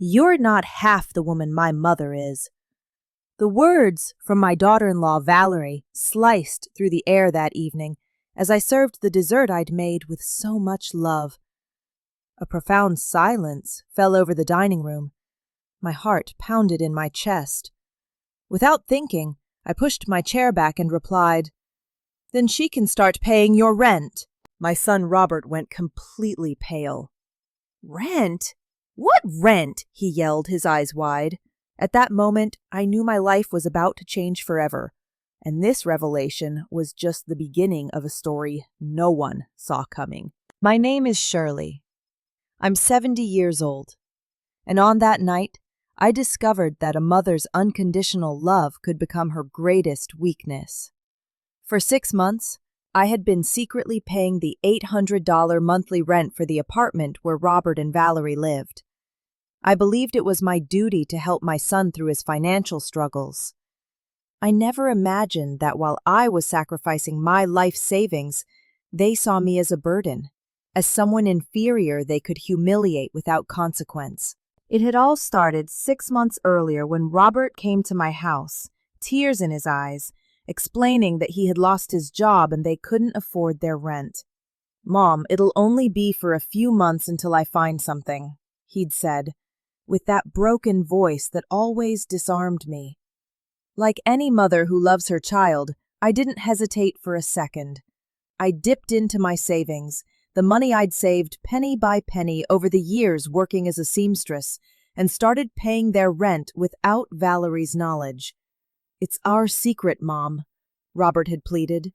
You're not half the woman my mother is. The words from my daughter-in-law Valerie sliced through the air that evening as I served the dessert I'd made with so much love. A profound silence fell over the dining room. My heart pounded in my chest. Without thinking, I pushed my chair back and replied, "Then she can start paying your rent." My son Robert went completely pale. "Rent? What rent?" he yelled, his eyes wide. At that moment, I knew my life was about to change forever, and this revelation was just the beginning of a story no one saw coming. My name is Shirley. I'm 70 years old, and on that night, I discovered that a mother's unconditional love could become her greatest weakness. For 6 months, I had been secretly paying the $800 monthly rent for the apartment where Robert and Valerie lived. I believed it was my duty to help my son through his financial struggles. I never imagined that while I was sacrificing my life savings, they saw me as a burden, as someone inferior they could humiliate without consequence. It had all started 6 months earlier when Robert came to my house, tears in his eyes, explaining that he had lost his job and they couldn't afford their rent. "Mom, it'll only be for a few months until I find something," he'd said, with that broken voice that always disarmed me. Like any mother who loves her child, I didn't hesitate for a second. I dipped into my savings, the money I'd saved penny by penny over the years working as a seamstress, and started paying their rent without Valerie's knowledge. "It's our secret, Mom," Robert had pleaded.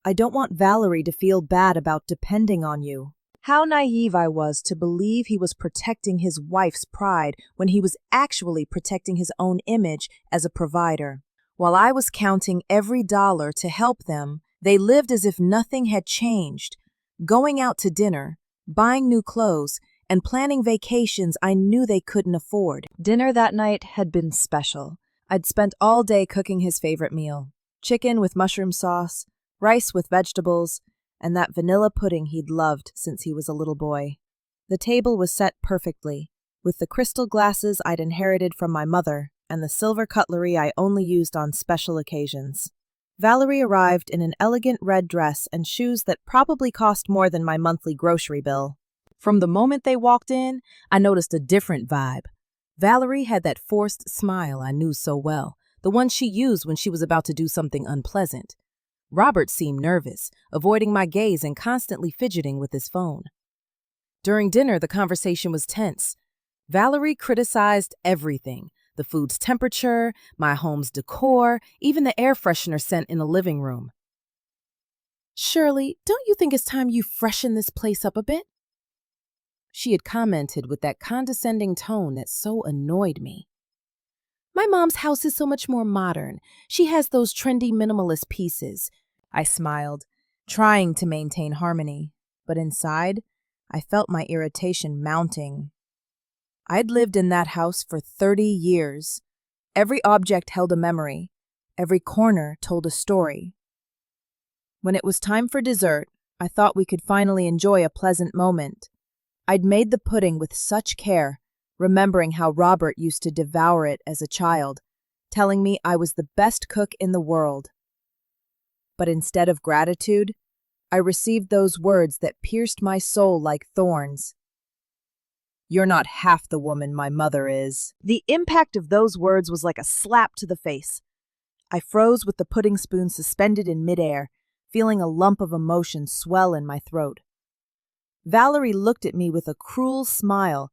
"I don't want Valerie to feel bad about depending on you." How naive I was to believe he was protecting his wife's pride when he was actually protecting his own image as a provider. While I was counting every dollar to help them, they lived as if nothing had changed, going out to dinner, buying new clothes, and planning vacations I knew they couldn't afford. Dinner that night had been special. I'd spent all day cooking his favorite meal: chicken with mushroom sauce, rice with vegetables, and that vanilla pudding he'd loved since he was a little boy. The table was set perfectly, with the crystal glasses I'd inherited from my mother and the silver cutlery I only used on special occasions. Valerie arrived in an elegant red dress and shoes that probably cost more than my monthly grocery bill. From the moment they walked in, I noticed a different vibe. Valerie had that forced smile I knew so well, the one she used when she was about to do something unpleasant. Robert seemed nervous, avoiding my gaze and constantly fidgeting with his phone. During dinner, the conversation was tense. Valerie criticized everything: the food's temperature, my home's decor, even the air freshener scent in the living room. "Shirley, don't you think it's time you freshen this place up a bit?" she had commented with that condescending tone that so annoyed me. "My mom's house is so much more modern. She has those trendy minimalist pieces." I smiled, trying to maintain harmony, but inside, I felt my irritation mounting. I'd lived in that house for 30 years. Every object held a memory. Every corner told a story. When it was time for dessert, I thought we could finally enjoy a pleasant moment. I'd made the pudding with such care, remembering how Robert used to devour it as a child, telling me I was the best cook in the world. But instead of gratitude, I received those words that pierced my soul like thorns. "You're not half the woman my mother is." The impact of those words was like a slap to the face. I froze with the pudding spoon suspended in midair, feeling a lump of emotion swell in my throat. Valerie looked at me with a cruel smile,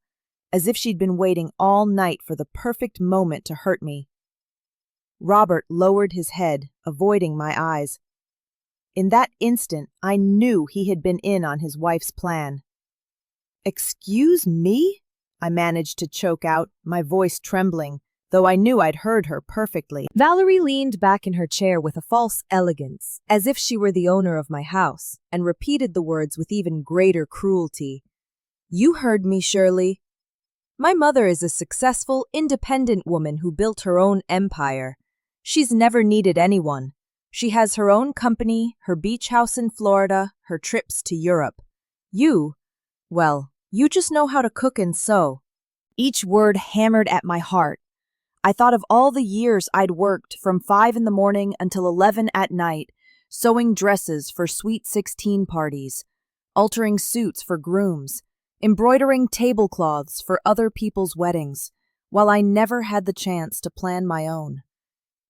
as if she'd been waiting all night for the perfect moment to hurt me. Robert lowered his head, avoiding my eyes. In that instant, I knew he had been in on his wife's plan. "Excuse me?" I managed to choke out, my voice trembling, though I knew I'd heard her perfectly. Valerie leaned back in her chair with a false elegance, as if she were the owner of my house, and repeated the words with even greater cruelty. "You heard me, Shirley. My mother is a successful, independent woman who built her own empire. She's never needed anyone. She has her own company, her beach house in Florida, her trips to Europe. Well, you just know how to cook and sew. Each word hammered at my heart. I thought of all the years I'd worked from 5 in the morning until 11 at night, sewing dresses for Sweet 16 parties, altering suits for grooms, embroidering tablecloths for other people's weddings, while I never had the chance to plan my own.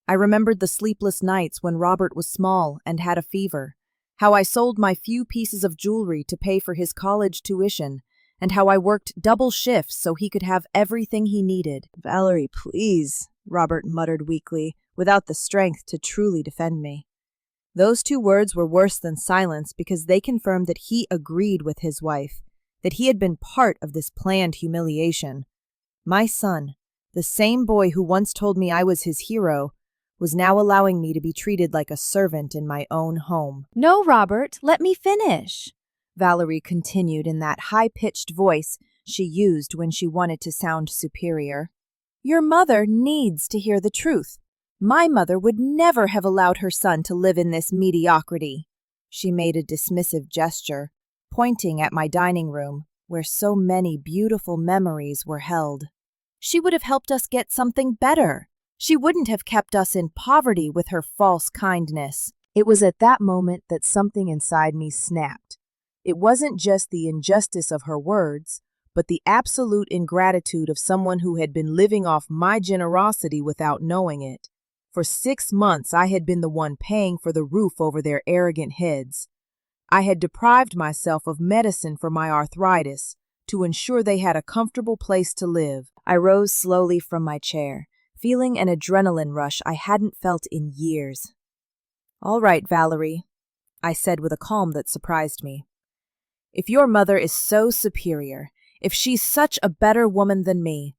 I remembered the sleepless nights when Robert was small and had a fever, how I sold my few pieces of jewelry to pay for his college tuition, and how I worked double shifts so he could have everything he needed. "Valerie, please," Robert muttered weakly, without the strength to truly defend me. Those 2 words were worse than silence because they confirmed that he agreed with his wife, that he had been part of this planned humiliation. My son, the same boy who once told me I was his hero, was now allowing me to be treated like a servant in my own home. "No, Robert, let me finish," Valerie continued in that high-pitched voice she used when she wanted to sound superior. "Your mother needs to hear the truth. My mother would never have allowed her son to live in this mediocrity." She made a dismissive gesture, pointing at my dining room, where so many beautiful memories were held. "She would have helped us get something better. She wouldn't have kept us in poverty with her false kindness." It was at that moment that something inside me snapped. It wasn't just the injustice of her words, but the absolute ingratitude of someone who had been living off my generosity without knowing it. For 6 months, I had been the one paying for the roof over their arrogant heads. I had deprived myself of medicine for my arthritis to ensure they had a comfortable place to live. I rose slowly from my chair, feeling an adrenaline rush I hadn't felt in years. "All right, Valerie," I said with a calm that surprised me. "If your mother is so superior, if she's such a better woman than me,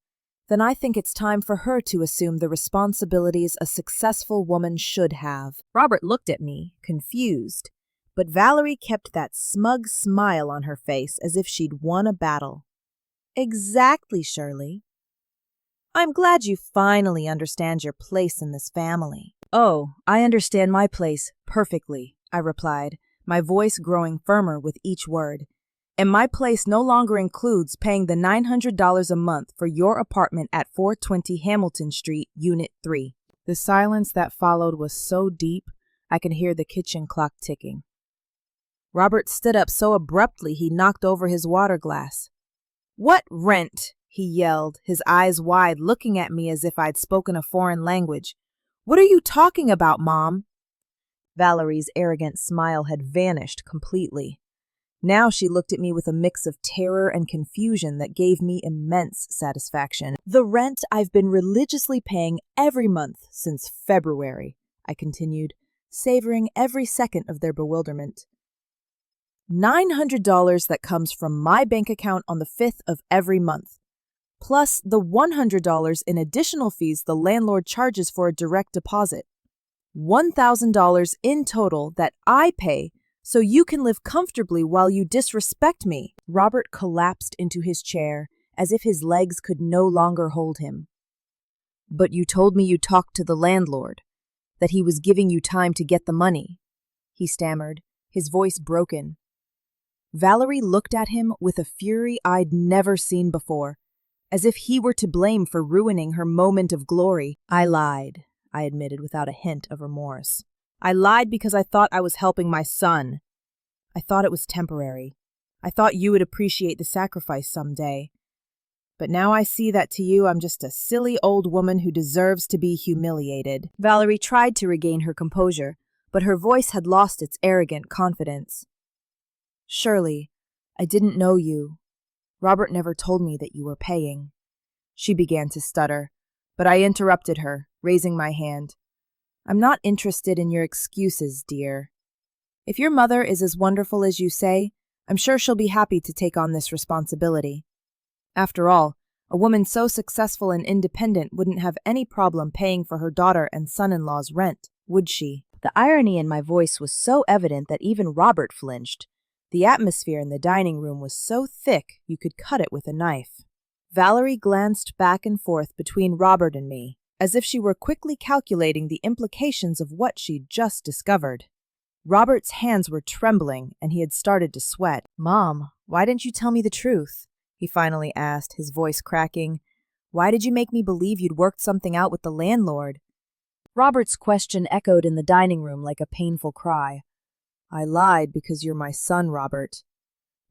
then I think it's time for her to assume the responsibilities a successful woman should have." Robert looked at me, confused, but Valerie kept that smug smile on her face as if she'd won a battle. "Exactly, Shirley. I'm glad you finally understand your place in this family." "Oh, I understand my place perfectly," I replied, my voice growing firmer with each word. "And my place no longer includes paying the $900 a month for your apartment at 420 Hamilton Street, Unit 3. The silence that followed was so deep, I could hear the kitchen clock ticking. Robert stood up so abruptly he knocked over his water glass. "What rent?" he yelled, his eyes wide, looking at me as if I'd spoken a foreign language. "What are you talking about, Mom?" Valerie's arrogant smile had vanished completely. Now she looked at me with a mix of terror and confusion that gave me immense satisfaction. "The rent I've been religiously paying every month since February," I continued, savoring every second of their bewilderment. $900 that comes from my bank account on the 5th of every month, plus the $100 in additional fees the landlord charges for a direct deposit. $1,000 in total that I pay so you can live comfortably while you disrespect me." Robert collapsed into his chair as if his legs could no longer hold him. "But you told me you talked to the landlord, that he was giving you time to get the money," he stammered, his voice broken. Valerie looked at him with a fury I'd never seen before, as if he were to blame for ruining her moment of glory. "I lied," I admitted without a hint of remorse. "I lied because I thought I was helping my son. I thought it was temporary. I thought you would appreciate the sacrifice someday. But now I see that to you I'm just a silly old woman who deserves to be humiliated." Valerie tried to regain her composure, but her voice had lost its arrogant confidence. "Shirley, I didn't know you. Robert never told me that you were paying." She began to stutter, but I interrupted her, raising my hand. "I'm not interested in your excuses, dear. If your mother is as wonderful as you say, I'm sure she'll be happy to take on this responsibility. After all, a woman so successful and independent wouldn't have any problem paying for her daughter and son-in-law's rent, would she?" The irony in my voice was so evident that even Robert flinched. The atmosphere in the dining room was so thick you could cut it with a knife. Valerie glanced back and forth between Robert and me, as if she were quickly calculating the implications of what she'd just discovered. Robert's hands were trembling, and he had started to sweat. "Mom, why didn't you tell me the truth? he finally asked, his voice cracking. "Why did you make me believe you'd worked something out with the landlord?" Robert's question echoed in the dining room like a painful cry. "I lied because you're my son, Robert.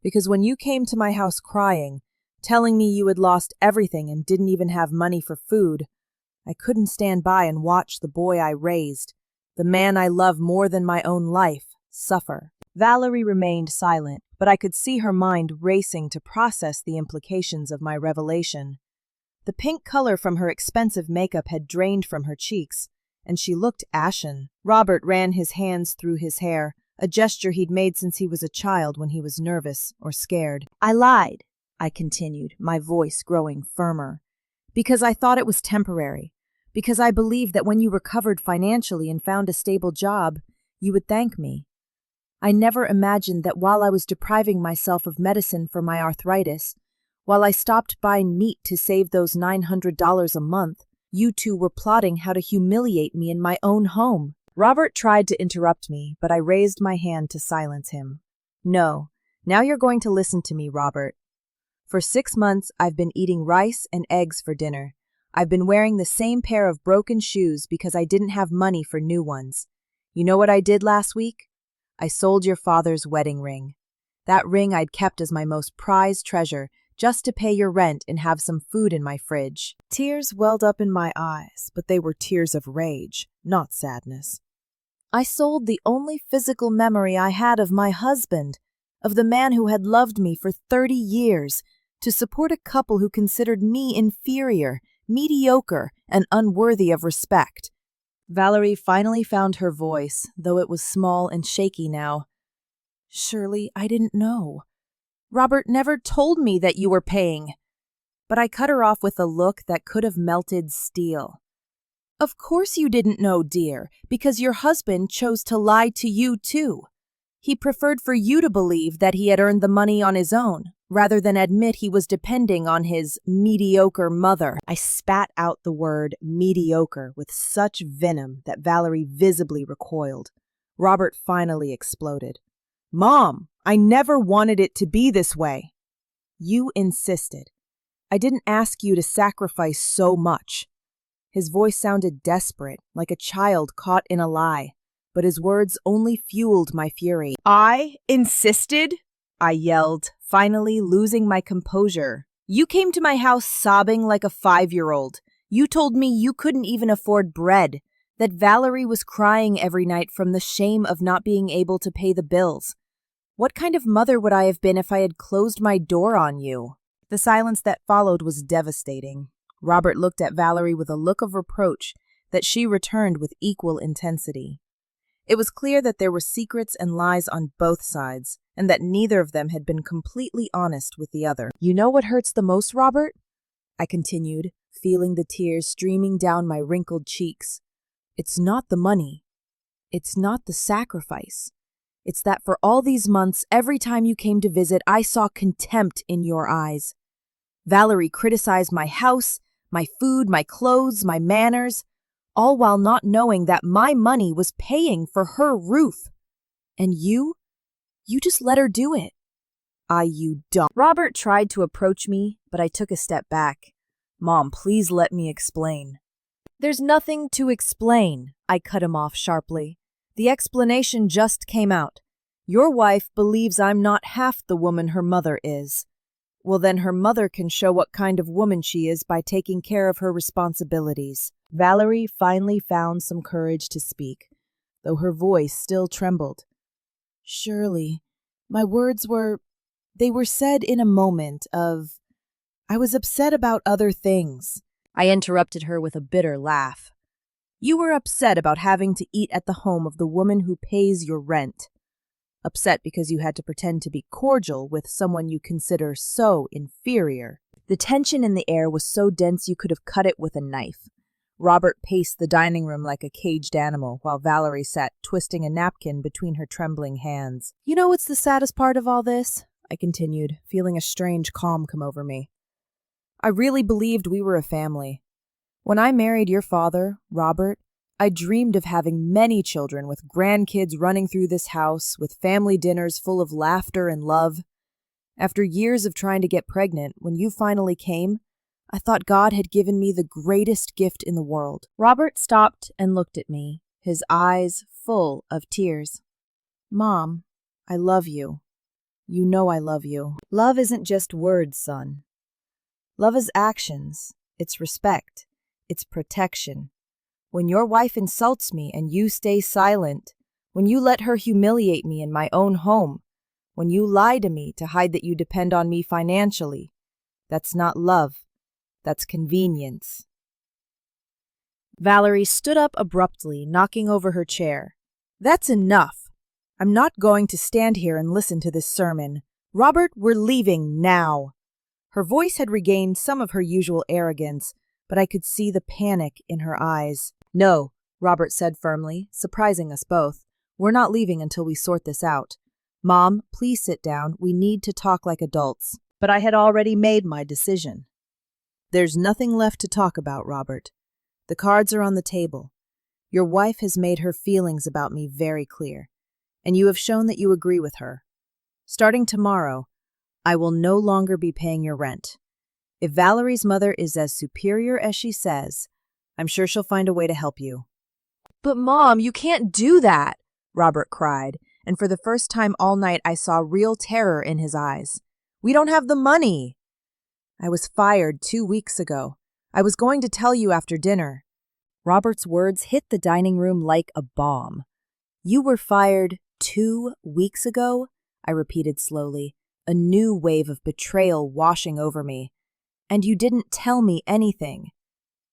Because when you came to my house crying, telling me you had lost everything and didn't even have money for food, I couldn't stand by and watch the boy I raised, the man I love more than my own life, suffer." Valerie remained silent, but I could see her mind racing to process the implications of my revelation. The pink color from her expensive makeup had drained from her cheeks, and she looked ashen. Robert ran his hands through his hair, a gesture he'd made since he was a child when he was nervous or scared. "I lied," I continued, my voice growing firmer, "because I thought it was temporary, because I believed that when you recovered financially and found a stable job, you would thank me. I never imagined that while I was depriving myself of medicine for my arthritis, while I stopped buying meat to save those $900 a month, you two were plotting how to humiliate me in my own home." Robert tried to interrupt me, but I raised my hand to silence him. "No, now you're going to listen to me, Robert. For 6 months, I've been eating rice and eggs for dinner. I've been wearing the same pair of broken shoes because I didn't have money for new ones. You know what I did last week? I sold your father's wedding ring. That ring I'd kept as my most prized treasure, just to pay your rent and have some food in my fridge." Tears welled up in my eyes, but they were tears of rage, not sadness. I sold the only physical memory I had of my husband, of the man who had loved me for 30 years, to support a couple who considered me inferior, mediocre, and unworthy of respect. Valerie finally found her voice, though it was small and shaky now. "Shirley, I didn't know. Robert never told me that you were paying." But I cut her off with a look that could have melted steel. "Of course you didn't know, dear, because your husband chose to lie to you too. He preferred for you to believe that he had earned the money on his own, rather than admit he was depending on his mediocre mother." I spat out the word mediocre with such venom that Valerie visibly recoiled. Robert finally exploded. "Mom, I never wanted it to be this way." "You insisted. I didn't ask you to sacrifice so much." His voice sounded desperate, like a child caught in a lie, but his words only fueled my fury. "I insisted?" I yelled, finally losing my composure. "You came to my house sobbing like a 5-year-old. You told me you couldn't even afford bread, that Valerie was crying every night from the shame of not being able to pay the bills. What kind of mother would I have been if I had closed my door on you?" The silence that followed was devastating. Robert looked at Valerie with a look of reproach that she returned with equal intensity. It was clear that there were secrets and lies on both sides, and that neither of them had been completely honest with the other. "You know what hurts the most, Robert?" I continued, feeling the tears streaming down my wrinkled cheeks. "It's not the money. It's not the sacrifice. It's that for all these months, every time you came to visit, I saw contempt in your eyes. Valerie criticized my house, my food, my clothes, my manners, all while not knowing that my money was paying for her roof. And you just let her do it." You don't." Robert tried to approach me, but I took a step back. "Mom, please let me explain." "There's nothing to explain," I cut him off sharply. "The explanation just came out. Your wife believes I'm not half the woman her mother is. Well, then her mother can show what kind of woman she is by taking care of her responsibilities." Valerie finally found some courage to speak, though her voice still trembled. "Shirley, my words were said in a moment of, I was upset about other things." I interrupted her with a bitter laugh. "You were upset about having to eat at the home of the woman who pays your rent. Upset because you had to pretend to be cordial with someone you consider so inferior." The tension in the air was so dense you could have cut it with a knife. Robert paced the dining room like a caged animal, while Valerie sat twisting a napkin between her trembling hands. "You know what's the saddest part of all this?" I continued, feeling a strange calm come over me. "I really believed we were a family. When I married your father, Robert, I dreamed of having many children with grandkids running through this house, with family dinners full of laughter and love. After years of trying to get pregnant, when you finally came, I thought God had given me the greatest gift in the world." Robert stopped and looked at me, his eyes full of tears. "Mom, I love you. You know I love you. Love isn't just words, son. Love is actions. It's respect. It's protection. When your wife insults me and you stay silent, when you let her humiliate me in my own home, when you lie to me to hide that you depend on me financially, that's not love. That's convenience." Valerie stood up abruptly, knocking over her chair. "That's enough. I'm not going to stand here and listen to this sermon. Robert, we're leaving now." Her voice had regained some of her usual arrogance, but I could see the panic in her eyes. "No," Robert said firmly, surprising us both. "We're not leaving until we sort this out. Mom, please sit down. We need to talk like adults." But I had already made my decision. "There's nothing left to talk about, Robert. The cards are on the table. Your wife has made her feelings about me very clear, and you have shown that you agree with her. Starting tomorrow, I will no longer be paying your rent. If Valerie's mother is as superior as she says, I'm sure she'll find a way to help you." "But Mom, you can't do that," Robert cried, and for the first time all night I saw real terror in his eyes. "We don't have the money." "I was fired 2 weeks ago. I was going to tell you after dinner." Robert's words hit the dining room like a bomb. "You were fired 2 weeks ago?" I repeated slowly, a new wave of betrayal washing over me. "And you didn't tell me anything.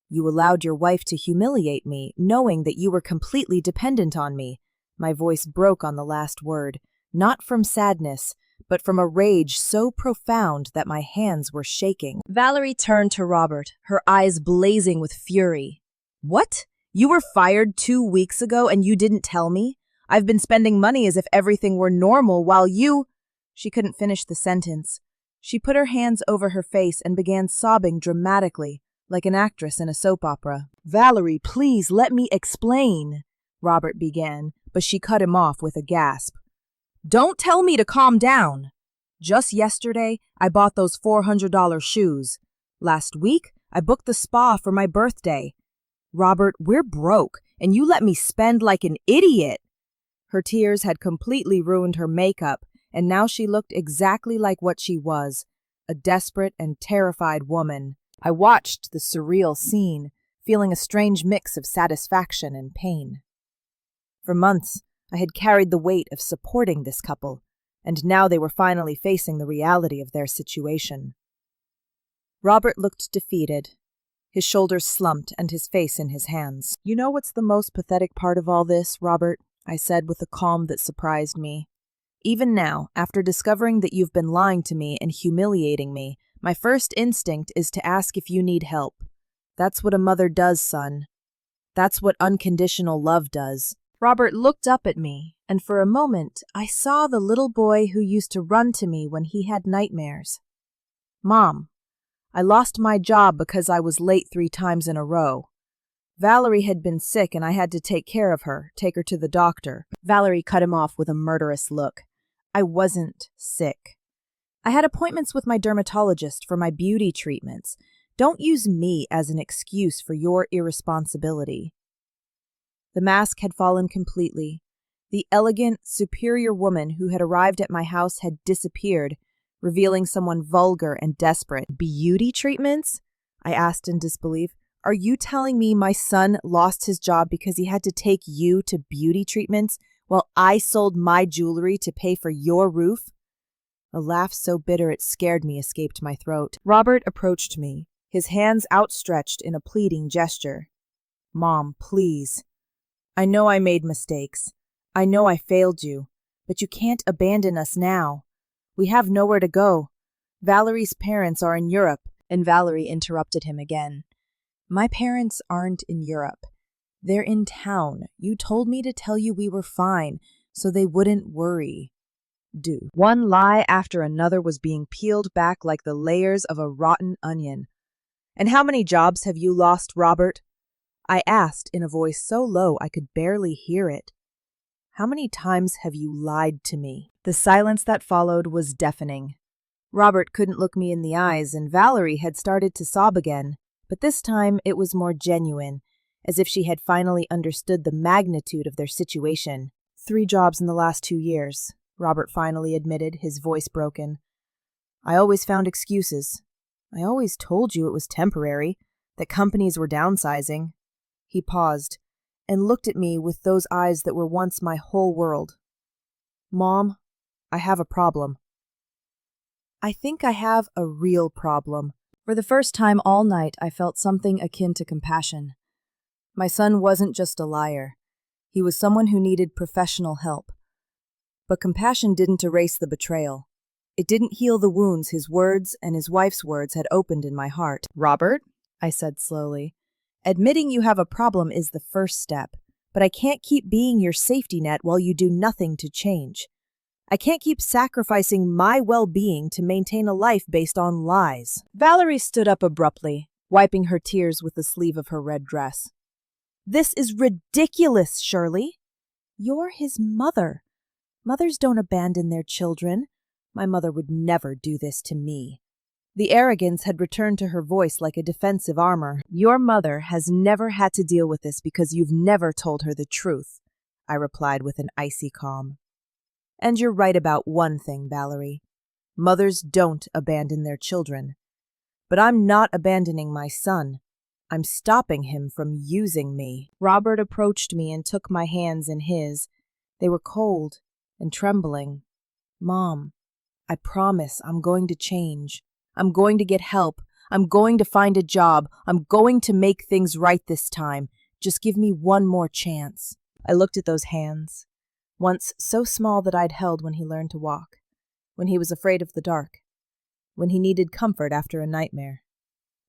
You allowed your wife to humiliate me, knowing that you were completely dependent on me." My voice broke on the last word, not from sadness, but from a rage so profound that my hands were shaking. Valerie turned to Robert, her eyes blazing with fury. "What? You were fired 2 weeks ago and you didn't tell me? I've been spending money as if everything were normal while you—" She couldn't finish the sentence. She put her hands over her face and began sobbing dramatically, like an actress in a soap opera. "Valerie, please let me explain," Robert began, but she cut him off with a gasp. "Don't tell me to calm down. Just yesterday, I bought those $400 shoes. Last week, I booked the spa for my birthday. Robert, we're broke, and you let me spend like an idiot." Her tears had completely ruined her makeup, and now she looked exactly like what she was, a desperate and terrified woman. I watched the surreal scene, feeling a strange mix of satisfaction and pain. For months, I had carried the weight of supporting this couple, and now they were finally facing the reality of their situation. Robert looked defeated, his shoulders slumped and his face in his hands. "You know what's the most pathetic part of all this, Robert?" I said with a calm that surprised me. "Even now, after discovering that you've been lying to me and humiliating me, my first instinct is to ask if you need help. That's what a mother does, son. That's what unconditional love does." Robert looked up at me, and for a moment I saw the little boy who used to run to me when he had nightmares. "Mom, I lost my job because I was late 3 times in a row. Valerie had been sick and I had to take care of her, take her to the doctor." Valerie cut him off with a murderous look. "I wasn't sick. I had appointments with my dermatologist for my beauty treatments. Don't use me as an excuse for your irresponsibility." The mask had fallen completely. The elegant, superior woman who had arrived at my house had disappeared, revealing someone vulgar and desperate. "Beauty treatments?" I asked in disbelief. "Are you telling me my son lost his job because he had to take you to beauty treatments while I sold my jewelry to pay for your roof?" A laugh so bitter it scared me escaped my throat. Robert approached me, his hands outstretched in a pleading gesture. "Mom, please. I know I made mistakes. I know I failed you, but you can't abandon us now. We have nowhere to go. Valerie's parents are in Europe." And Valerie interrupted him again. "My parents aren't in Europe. They're in town. You told me to tell you we were fine, so they wouldn't worry." One lie after another was being peeled back like the layers of a rotten onion. "And how many jobs have you lost, Robert?" I asked in a voice so low I could barely hear it. "How many times have you lied to me?" The silence that followed was deafening. Robert couldn't look me in the eyes, and Valerie had started to sob again, but this time it was more genuine, as if she had finally understood the magnitude of their situation. 3 jobs in the last 2 years, Robert finally admitted, his voice broken. I always found excuses. I always told you it was temporary, that companies were downsizing. He paused and looked at me with those eyes that were once my whole world. Mom, I have a problem. I think I have a real problem. For the first time all night, I felt something akin to compassion. My son wasn't just a liar. He was someone who needed professional help. But compassion didn't erase the betrayal. It didn't heal the wounds his words and his wife's words had opened in my heart. Robert, I said slowly, admitting you have a problem is the first step, but I can't keep being your safety net while you do nothing to change. I can't keep sacrificing my well-being to maintain a life based on lies. Valerie stood up abruptly, wiping her tears with the sleeve of her red dress. This is ridiculous, Shirley. You're his mother. Mothers don't abandon their children. My mother would never do this to me. The arrogance had returned to her voice like a defensive armor. Your mother has never had to deal with this because you've never told her the truth, I replied with an icy calm. And you're right about one thing, Valerie. Mothers don't abandon their children. But I'm not abandoning my son. I'm stopping him from using me. Robert approached me and took my hands in his. They were cold and trembling. Mom, I promise I'm going to change. I'm going to get help. I'm going to find a job. I'm going to make things right this time. Just give me one more chance. I looked at those hands. Once so small that I'd held when he learned to walk, when he was afraid of the dark, when he needed comfort after a nightmare.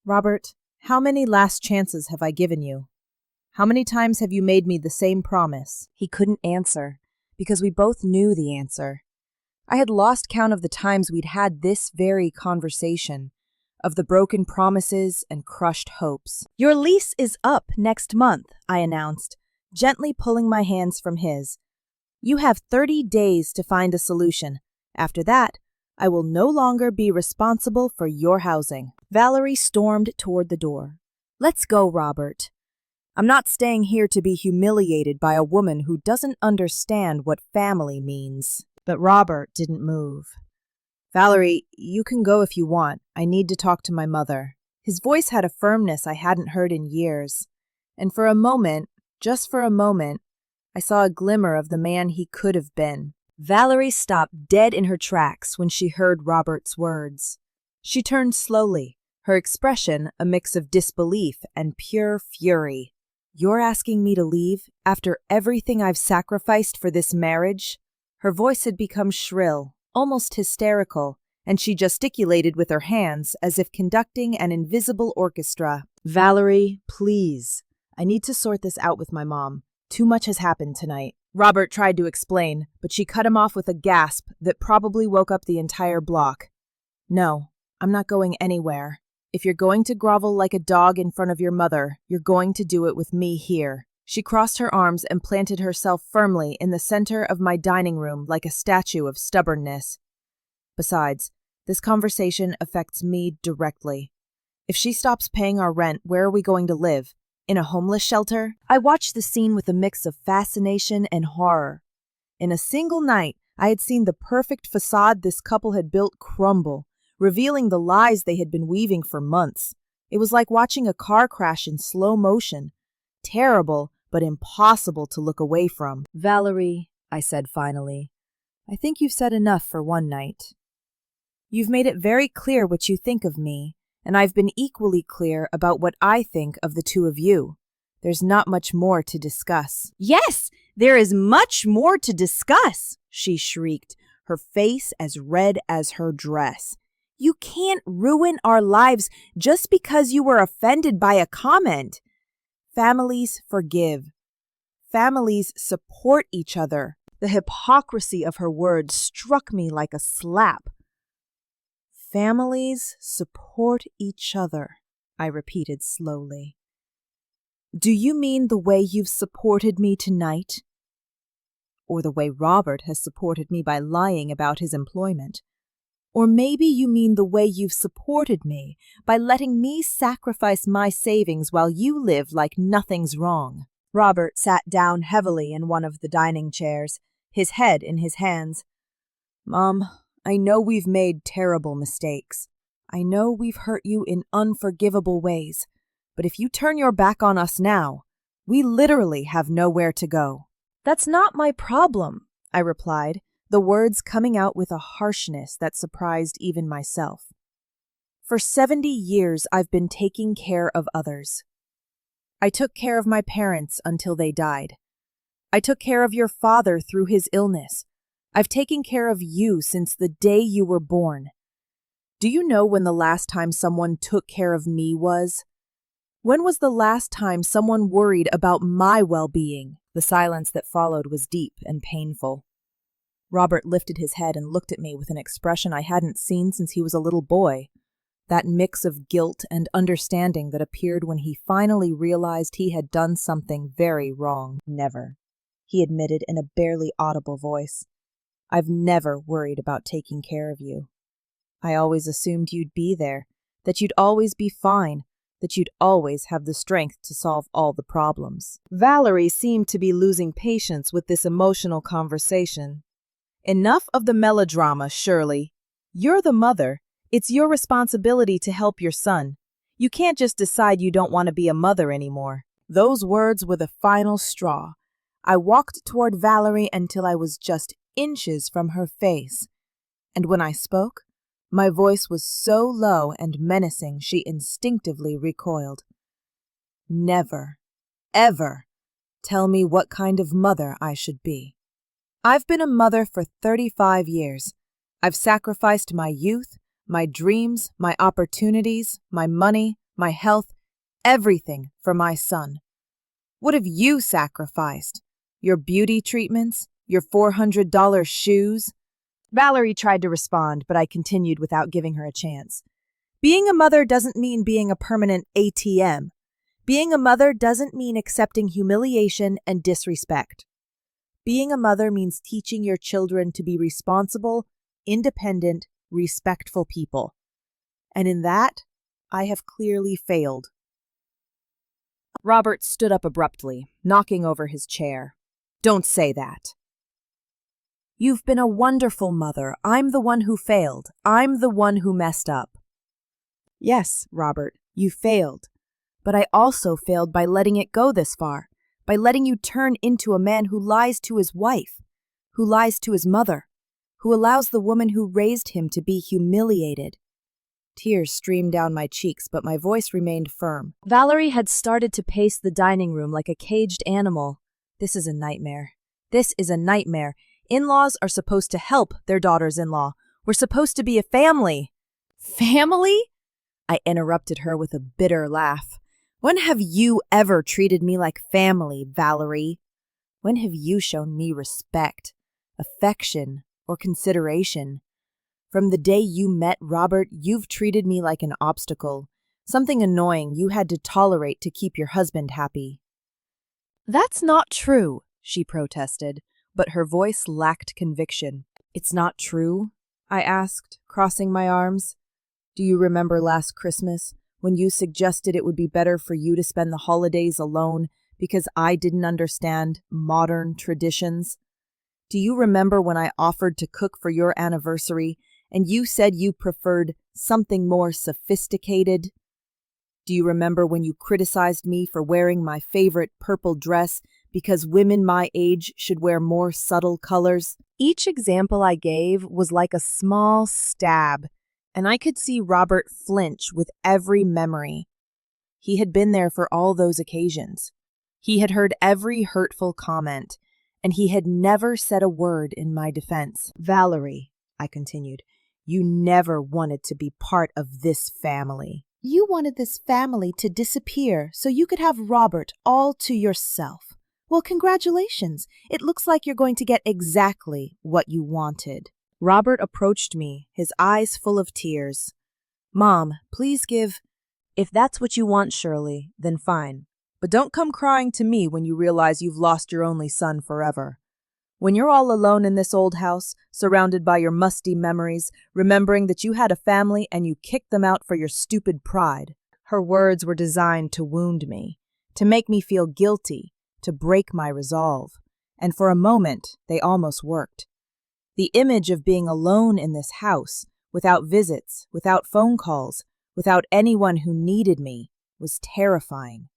Robert, how many last chances have I given you? How many times have you made me the same promise? He couldn't answer, because we both knew the answer. I had lost count of the times we'd had this very conversation, of the broken promises and crushed hopes. Your lease is up next month, I announced, gently pulling my hands from his. You have 30 days to find a solution. After that, I will no longer be responsible for your housing. Valerie stormed toward the door. Let's go, Robert. I'm not staying here to be humiliated by a woman who doesn't understand what family means. But Robert didn't move. Valerie, you can go if you want. I need to talk to my mother. His voice had a firmness I hadn't heard in years. And for a moment, just for a moment, I saw a glimmer of the man he could have been. Valerie stopped dead in her tracks when she heard Robert's words. She turned slowly, her expression a mix of disbelief and pure fury. You're asking me to leave after everything I've sacrificed for this marriage? Her voice had become shrill, almost hysterical, and she gesticulated with her hands as if conducting an invisible orchestra. Valerie, please. I need to sort this out with my mom. Too much has happened tonight. Robert tried to explain, but she cut him off with a gasp that probably woke up the entire block. No, I'm not going anywhere. If you're going to grovel like a dog in front of your mother, you're going to do it with me here. She crossed her arms and planted herself firmly in the center of my dining room like a statue of stubbornness. Besides, this conversation affects me directly. If she stops paying our rent, where are we going to live? In a homeless shelter? I watched the scene with a mix of fascination and horror. In a single night, I had seen the perfect facade this couple had built crumble, revealing the lies they had been weaving for months. It was like watching a car crash in slow motion. Terrible, but impossible to look away from. Valerie, I said finally, I think you've said enough for one night. You've made it very clear what you think of me, and I've been equally clear about what I think of the two of you. There's not much more to discuss. Yes, there is much more to discuss, she shrieked, her face as red as her dress. You can't ruin our lives just because you were offended by a comment. Families forgive. Families support each other. The hypocrisy of her words struck me like a slap. Families support each other, I repeated slowly. Do you mean the way you've supported me tonight? Or the way Robert has supported me by lying about his employment? Or maybe you mean the way you've supported me, by letting me sacrifice my savings while you live like nothing's wrong." Robert sat down heavily in one of the dining chairs, his head in his hands. "Mom, I know we've made terrible mistakes. I know we've hurt you in unforgivable ways. But if you turn your back on us now, we literally have nowhere to go." "That's not my problem," I replied, the words coming out with a harshness that surprised even myself. "For 70 years, I've been taking care of others. I took care of my parents until they died. I took care of your father through his illness. I've taken care of you since the day you were born. Do you know when the last time someone took care of me was? When was the last time someone worried about my well-being?" The silence that followed was deep and painful. Robert lifted his head and looked at me with an expression I hadn't seen since he was a little boy, that mix of guilt and understanding that appeared when he finally realized he had done something very wrong. "Never," he admitted in a barely audible voice. "I've never worried about taking care of you. I always assumed you'd be there, that you'd always be fine, that you'd always have the strength to solve all the problems." Valerie seemed to be losing patience with this emotional conversation. "Enough of the melodrama, Shirley. You're the mother. It's your responsibility to help your son. You can't just decide you don't want to be a mother anymore." Those words were the final straw. I walked toward Valerie until I was just inches from her face. And when I spoke, my voice was so low and menacing she instinctively recoiled. "Never, ever tell me what kind of mother I should be. I've been a mother for 35 years. I've sacrificed my youth, my dreams, my opportunities, my money, my health, everything for my son. What have you sacrificed? Your beauty treatments? Your $400 shoes?" Valerie tried to respond, but I continued without giving her a chance. "Being a mother doesn't mean being a permanent ATM. Being a mother doesn't mean accepting humiliation and disrespect. Being a mother means teaching your children to be responsible, independent, respectful people. And in that, I have clearly failed." Robert stood up abruptly, knocking over his chair. "Don't say that. You've been a wonderful mother. I'm the one who failed. I'm the one who messed up." "Yes, Robert, you failed. But I also failed by letting it go this far, by letting you turn into a man who lies to his wife, who lies to his mother, who allows the woman who raised him to be humiliated." Tears streamed down my cheeks, but my voice remained firm. Valerie had started to pace the dining room like a caged animal. "This is a nightmare. This is a nightmare. In-laws are supposed to help their daughters-in-law. We're supposed to be a family." "Family?" I interrupted her with a bitter laugh. "When have you ever treated me like family, Valerie? When have you shown me respect, affection, or consideration? From the day you met Robert, you've treated me like an obstacle, something annoying you had to tolerate to keep your husband happy." "That's not true," she protested, but her voice lacked conviction. "It's not true?" I asked, crossing my arms. "Do you remember last Christmas, when you suggested it would be better for you to spend the holidays alone because I didn't understand modern traditions? Do you remember when I offered to cook for your anniversary and you said you preferred something more sophisticated? Do you remember when you criticized me for wearing my favorite purple dress because women my age should wear more subtle colors?" Each example I gave was like a small stab, and I could see Robert flinch with every memory. He had been there for all those occasions. He had heard every hurtful comment, and he had never said a word in my defense. "Valerie," I continued, "you never wanted to be part of this family. You wanted this family to disappear so you could have Robert all to yourself. Well, congratulations. It looks like you're going to get exactly what you wanted." Robert approached me, his eyes full of tears. "Mom, please give—" "If that's what you want, Shirley, then fine. But don't come crying to me when you realize you've lost your only son forever. When you're all alone in this old house, surrounded by your musty memories, remembering that you had a family and you kicked them out for your stupid pride. Her words were designed to wound me, to make me feel guilty, to break my resolve. And for a moment, they almost worked. The image of being alone in this house, without visits, without phone calls, without anyone who needed me, was terrifying.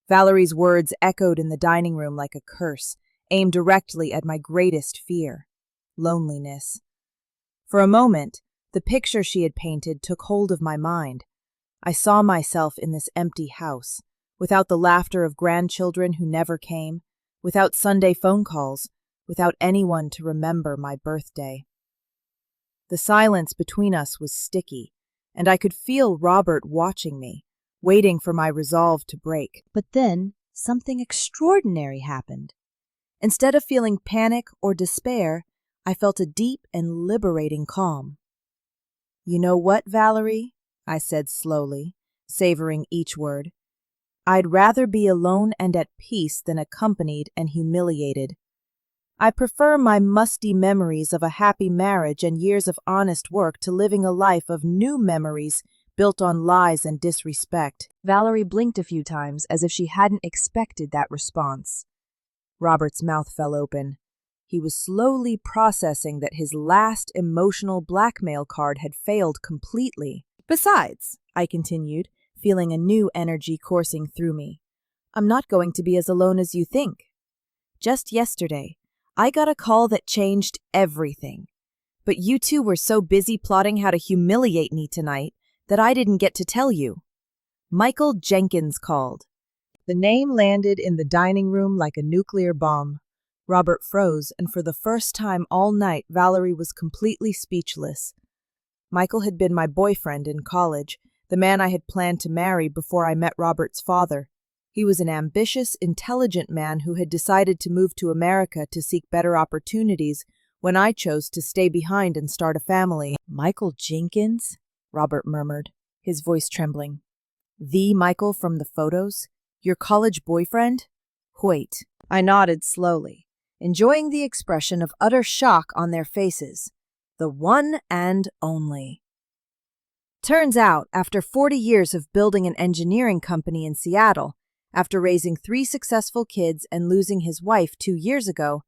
Valerie's words echoed in the dining room like a curse, aimed directly at my greatest fear, loneliness. For a moment, the picture she had painted took hold of my mind. I saw myself in this empty house, without the laughter of grandchildren who never came, without Sunday phone calls, without anyone to remember my birthday. The silence between us was sticky, and I could feel Robert watching me, waiting for my resolve to break. But then, something extraordinary happened. Instead of feeling panic or despair, I felt a deep and liberating calm. "You know what, Valerie?" I said slowly, savoring each word. "I'd rather be alone and at peace than accompanied and humiliated. I prefer my musty memories of a happy marriage and years of honest work to living a life of new memories built on lies and disrespect." Valerie blinked a few times as if she hadn't expected that response. Robert's mouth fell open. He was slowly processing that his last emotional blackmail card had failed completely. "Besides," I continued, feeling a new energy coursing through me, "I'm not going to be as alone as you think. Just yesterday, I got a call that changed everything. But you two were so busy plotting how to humiliate me tonight that I didn't get to tell you. Michael Jenkins called." The name landed in the dining room like a nuclear bomb. Robert froze, and for the first time all night, Valerie was completely speechless. Michael had been my boyfriend in college, the man I had planned to marry before I met Robert's father. He was an ambitious, intelligent man who had decided to move to America to seek better opportunities when I chose to stay behind and start a family. "Michael Jenkins?" Robert murmured, his voice trembling. "The Michael from the photos? Your college boyfriend?" "Wait." I nodded slowly, enjoying the expression of utter shock on their faces. "The one and only." Turns out, after 40 years of building an engineering company in Seattle, after raising 3 successful kids and losing his wife 2 years ago,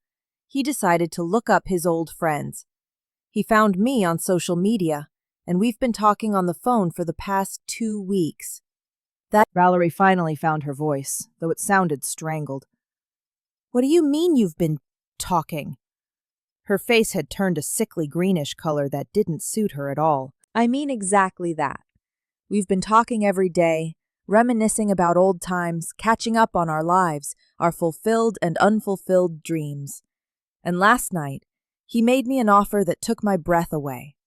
he decided to look up his old friends. He found me on social media, and we've been talking on the phone for the past 2 weeks. Valerie finally found her voice, though it sounded strangled. "What do you mean you've been talking?" Her face had turned a sickly greenish color that didn't suit her at all. "I mean exactly that. We've been talking every day, reminiscing about old times, catching up on our lives, our fulfilled and unfulfilled dreams. And last night, he made me an offer that took my breath away."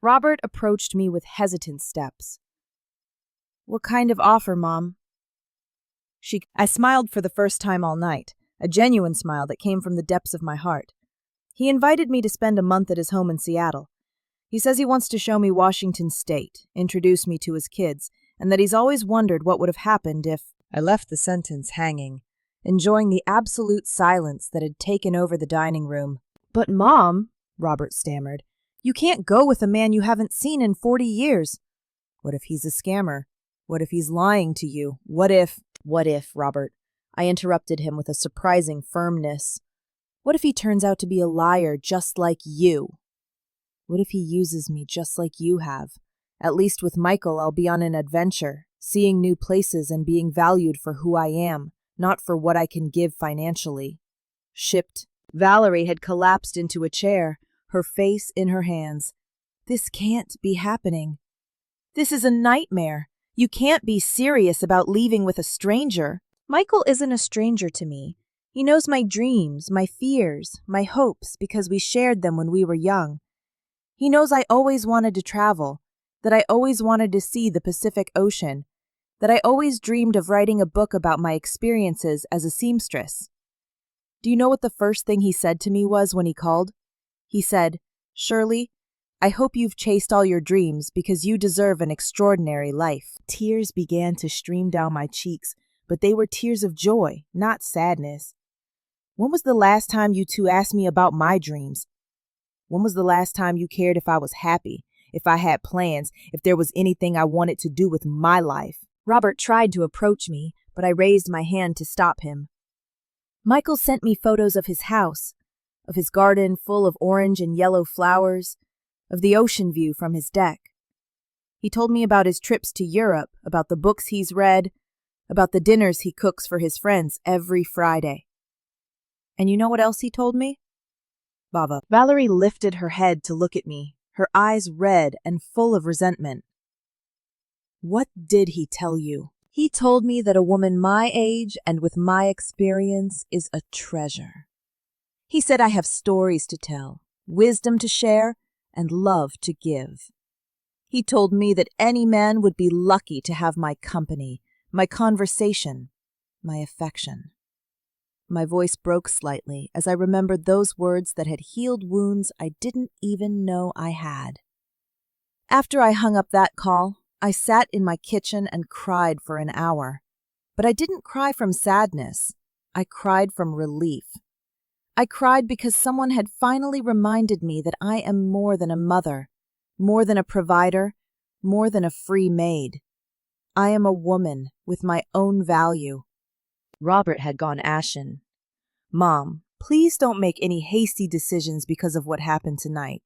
Robert approached me with hesitant steps. "What kind of offer, Mom?" I smiled for the first time all night, a genuine smile that came from the depths of my heart. "He invited me to spend a month at his home in Seattle. He says he wants to show me Washington State, introduce me to his kids, and that he's always wondered what would have happened if—" I left the sentence hanging, enjoying the absolute silence that had taken over the dining room. "But Mom," Robert stammered, "you can't go with a man you haven't seen in 40 years. What if he's a scammer? What if he's lying to you? What if—" "What if, Robert?" I interrupted him with a surprising firmness. "What if he turns out to be a liar just like you? What if he uses me just like you have? At least with Michael, I'll be on an adventure, seeing new places and being valued for who I am, not for what I can give financially." Shipped. Valerie had collapsed into a chair, her face in her hands. "This can't be happening. This is a nightmare. You can't be serious about leaving with a stranger." "Michael isn't a stranger to me. He knows my dreams, my fears, my hopes, because we shared them when we were young. He knows I always wanted to travel, that I always wanted to see the Pacific Ocean, that I always dreamed of writing a book about my experiences as a seamstress. Do you know what the first thing he said to me was when he called? He said, 'Shirley, I hope you've chased all your dreams because you deserve an extraordinary life.'" Tears began to stream down my cheeks, but they were tears of joy, not sadness. When was the last time you two asked me about my dreams? When was the last time you cared if I was happy, if I had plans, if there was anything I wanted to do with my life? Robert tried to approach me, but I raised my hand to stop him. Michael sent me photos of his house, of his garden full of orange and yellow flowers, of the ocean view from his deck. He told me about his trips to Europe, about the books he's read, about the dinners he cooks for his friends every Friday. And you know what else he told me? Bava. Valerie lifted her head to look at me, her eyes red and full of resentment. What did he tell you? He told me that a woman my age and with my experience is a treasure. He said I have stories to tell, wisdom to share, and love to give. He told me that any man would be lucky to have my company, my conversation, my affection. My voice broke slightly as I remembered those words that had healed wounds I didn't even know I had. After I hung up that call, I sat in my kitchen and cried for an hour. But I didn't cry from sadness. I cried from relief. I cried because someone had finally reminded me that I am more than a mother, more than a provider, more than a free maid. I am a woman with my own value. Robert had gone ashen. Mom, please don't make any hasty decisions because of what happened tonight.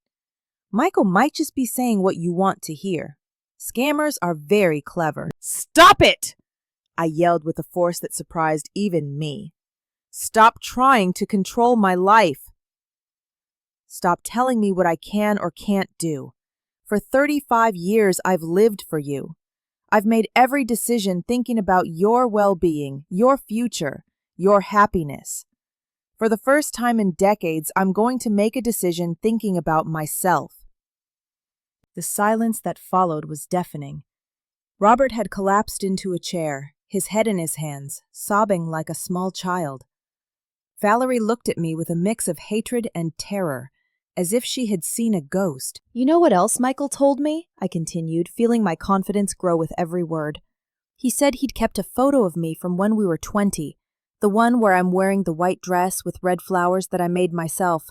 Michael might just be saying what you want to hear. Scammers are very clever. Stop it! I yelled with a force that surprised even me. Stop trying to control my life. Stop telling me what I can or can't do. For 35 years, I've lived for you. I've made every decision thinking about your well-being, your future, your happiness. For the first time in decades, I'm going to make a decision thinking about myself. The silence that followed was deafening. Robert had collapsed into a chair, his head in his hands, sobbing like a small child. Valerie looked at me with a mix of hatred and terror, as if she had seen a ghost. You know what else Michael told me? I continued, feeling my confidence grow with every word. He said he'd kept a photo of me from when we were 20, the one where I'm wearing the white dress with red flowers that I made myself.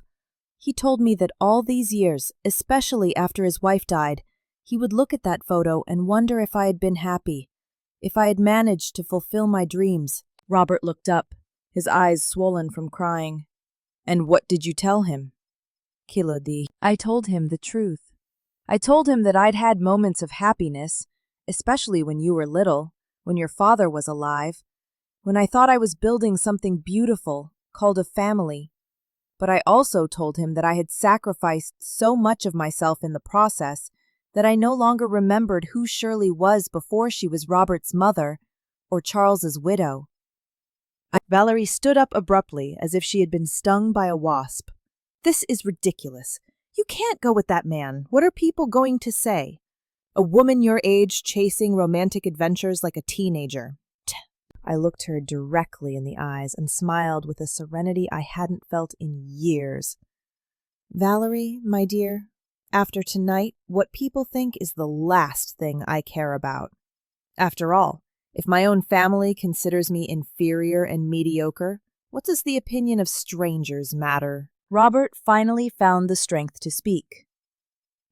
He told me that all these years, especially after his wife died, he would look at that photo and wonder if I had been happy, if I had managed to fulfill my dreams. Robert looked up, his eyes swollen from crying. And what did you tell him? Kilodi. I told him the truth. I told him that I'd had moments of happiness, especially when you were little, when your father was alive, when I thought I was building something beautiful, called a family. But I also told him that I had sacrificed so much of myself in the process that I no longer remembered who Shirley was before she was Robert's mother or Charles's widow. Valerie stood up abruptly as if she had been stung by a wasp. This is ridiculous. You can't go with that man. What are people going to say? A woman your age chasing romantic adventures like a teenager. I looked her directly in the eyes and smiled with a serenity I hadn't felt in years. Valerie, my dear, after tonight, what people think is the last thing I care about. After all, if my own family considers me inferior and mediocre, what does the opinion of strangers matter? Robert finally found the strength to speak.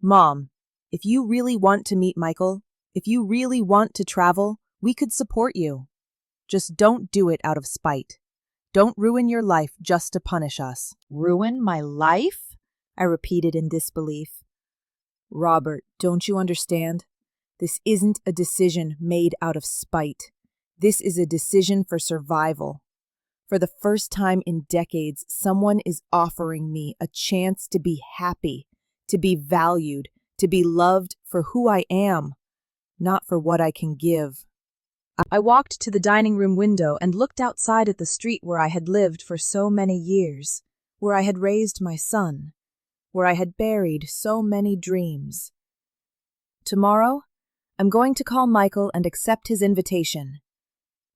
Mom, if you really want to meet Michael, if you really want to travel, we could support you. Just don't do it out of spite. Don't ruin your life just to punish us. Ruin my life? I repeated in disbelief. Robert, don't you understand? This isn't a decision made out of spite. This is a decision for survival. For the first time in decades, someone is offering me a chance to be happy, to be valued, to be loved for who I am, not for what I can give. I walked to the dining room window and looked outside at the street where I had lived for so many years, where I had raised my son, where I had buried so many dreams. Tomorrow, I'm going to call Michael and accept his invitation.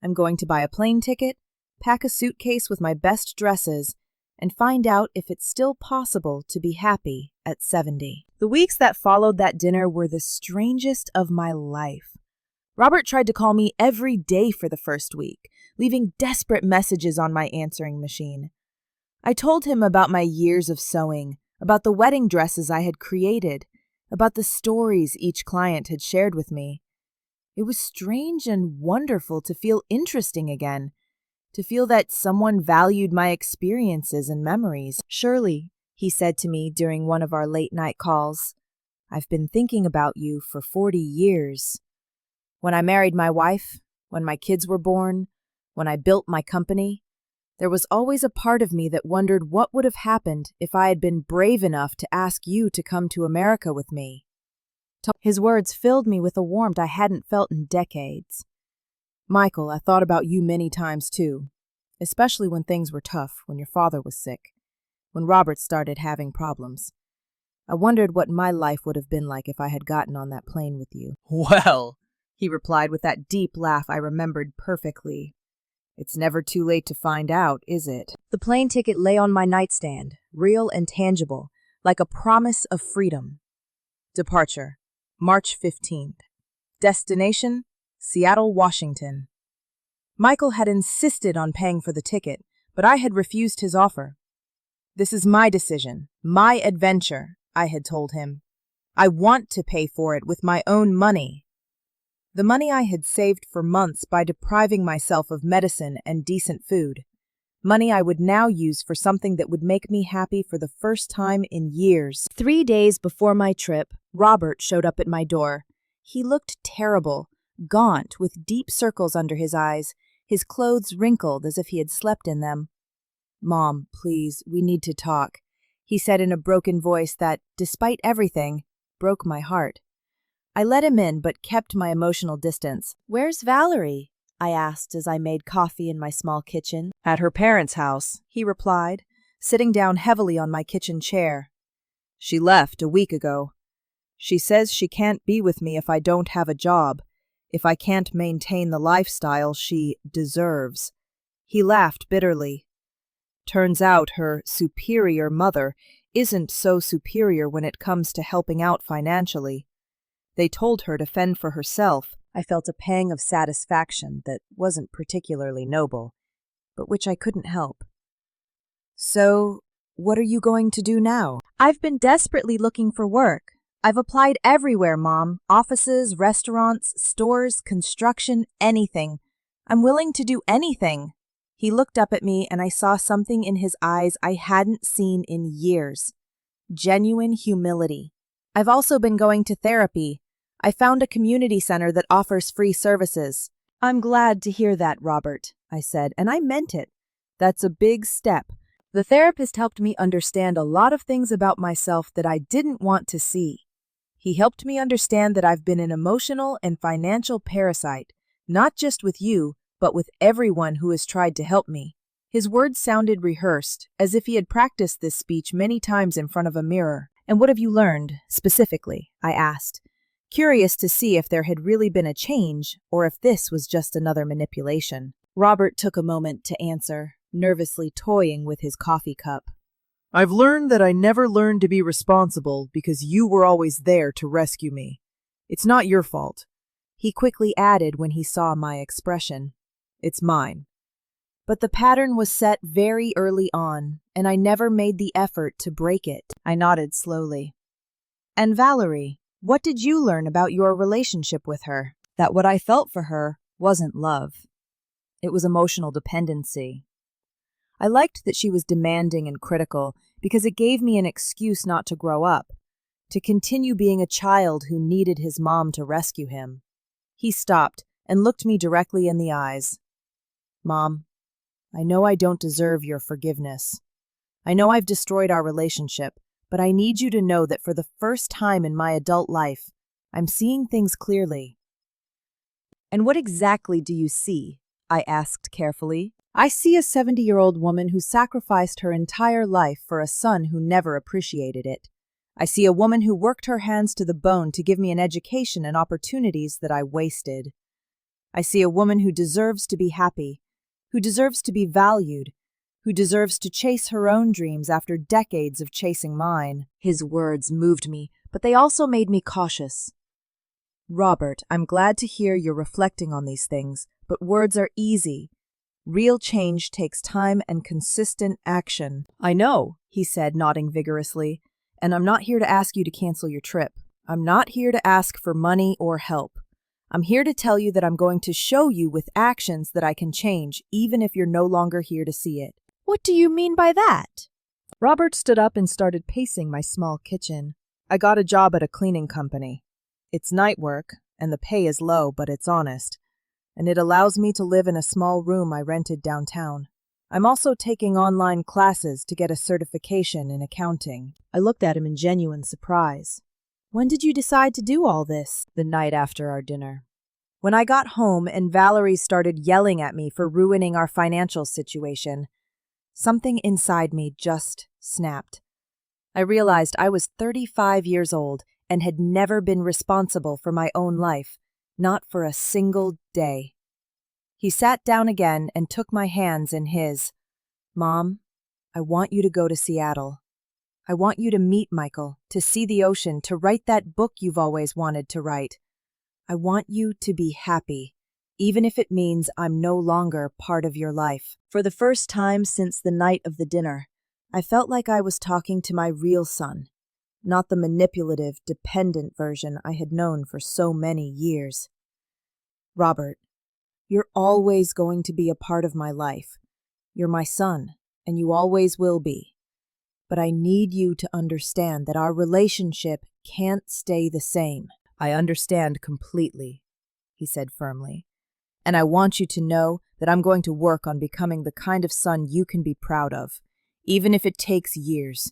I'm going to buy a plane ticket, pack a suitcase with my best dresses, and find out if it's still possible to be happy at 70. The weeks that followed that dinner were the strangest of my life. Robert tried to call me every day for the first week, leaving desperate messages on my answering machine. I told him about my years of sewing, about the wedding dresses I had created, about the stories each client had shared with me. It was strange and wonderful to feel interesting again, to feel that someone valued my experiences and memories. "Shirley," he said to me during one of our late-night calls, "I've been thinking about you for 40 years. When I married my wife, when my kids were born, when I built my company, there was always a part of me that wondered what would have happened if I had been brave enough to ask you to come to America with me." His words filled me with a warmth I hadn't felt in decades. "Michael, I thought about you many times too, especially when things were tough, when your father was sick, when Robert started having problems. I wondered what my life would have been like if I had gotten on that plane with you." "Well," he replied with that deep laugh I remembered perfectly, "it's never too late to find out, is it?" The plane ticket lay on my nightstand, real and tangible, like a promise of freedom. Departure, March 15th. Destination, Seattle, Washington. Michael had insisted on paying for the ticket, but I had refused his offer. "This is my decision, my adventure," I had told him. "I want to pay for it with my own money." The money I had saved for months by depriving myself of medicine and decent food. Money I would now use for something that would make me happy for the first time in years. 3 days before my trip, Robert showed up at my door. He looked terrible, gaunt, with deep circles under his eyes, his clothes wrinkled as if he had slept in them. "Mom, please, we need to talk," he said in a broken voice that, despite everything, broke my heart. I let him in but kept my emotional distance. "Where's Valerie?" I asked as I made coffee in my small kitchen. "At her parents' house," he replied, sitting down heavily on my kitchen chair. "She left a week ago. She says she can't be with me if I don't have a job, if I can't maintain the lifestyle she deserves." He laughed bitterly. "Turns out her superior mother isn't so superior when it comes to helping out financially. They told her to fend for herself." I felt a pang of satisfaction that wasn't particularly noble, but which I couldn't help. "So, what are you going to do now?" "I've been desperately looking for work. I've applied everywhere, Mom. Offices, restaurants, stores, construction, anything. I'm willing to do anything." He looked up at me and I saw something in his eyes I hadn't seen in years. Genuine humility. "I've also been going to therapy. I found a community center that offers free services." "I'm glad to hear that, Robert," I said, and I meant it. "That's a big step." The therapist helped me understand a lot of things about myself that I didn't want to see. He helped me understand that I've been an emotional and financial parasite, not just with you, but with everyone who has tried to help me. His words sounded rehearsed, as if he had practiced this speech many times in front of a mirror. "And what have you learned, specifically?" I asked, curious to see if there had really been a change or if this was just another manipulation. Robert took a moment to answer, nervously toying with his coffee cup. "I've learned that I never learned to be responsible because you were always there to rescue me. It's not your fault." He quickly added when he saw my expression, "It's mine." But the pattern was set very early on, and I never made the effort to break it. I nodded slowly. "And Valerie, what did you learn about your relationship with her?" That what I felt for her wasn't love. It was emotional dependency. I liked that she was demanding and critical because it gave me an excuse not to grow up, to continue being a child who needed his mom to rescue him. He stopped and looked me directly in the eyes. "Mom, I know I don't deserve your forgiveness. I know I've destroyed our relationship, but I need you to know that for the first time in my adult life, I'm seeing things clearly." "And what exactly do you see?" I asked carefully. "I see a 70-year-old woman who sacrificed her entire life for a son who never appreciated it. I see a woman who worked her hands to the bone to give me an education and opportunities that I wasted. I see a woman who deserves to be happy, who deserves to be valued, who deserves to chase her own dreams after decades of chasing mine." His words moved me, but they also made me cautious. "Robert, I'm glad to hear you're reflecting on these things, but words are easy. Real change takes time and consistent action. I know, he said, nodding vigorously, and I'm not here to ask you to cancel your trip. I'm not here to ask for money or help. I'm here to tell you that I'm going to show you with actions that I can change, even if you're no longer here to see it. What do you mean by that? Robert stood up and started pacing my small kitchen. I got a job at a cleaning company. It's night work, and the pay is low, but it's honest. And it allows me to live in a small room I rented downtown. I'm also taking online classes to get a certification in accounting. I looked at him in genuine surprise. When did you decide to do all this? The night after our dinner. When I got home and Valerie started yelling at me for ruining our financial situation, something inside me just snapped. I realized I was 35 years old and had never been responsible for my own life, not for a single day. He sat down again and took my hands in his. Mom, I want you to go to Seattle. I want you to meet Michael, to see the ocean, to write that book you've always wanted to write. I want you to be happy, even if it means I'm no longer part of your life. For the first time since the night of the dinner, I felt like I was talking to my real son, not the manipulative, dependent version I had known for so many years. Robert, you're always going to be a part of my life. You're my son, and you always will be. But I need you to understand that our relationship can't stay the same. I understand completely, he said firmly. And I want you to know that I'm going to work on becoming the kind of son you can be proud of, even if it takes years,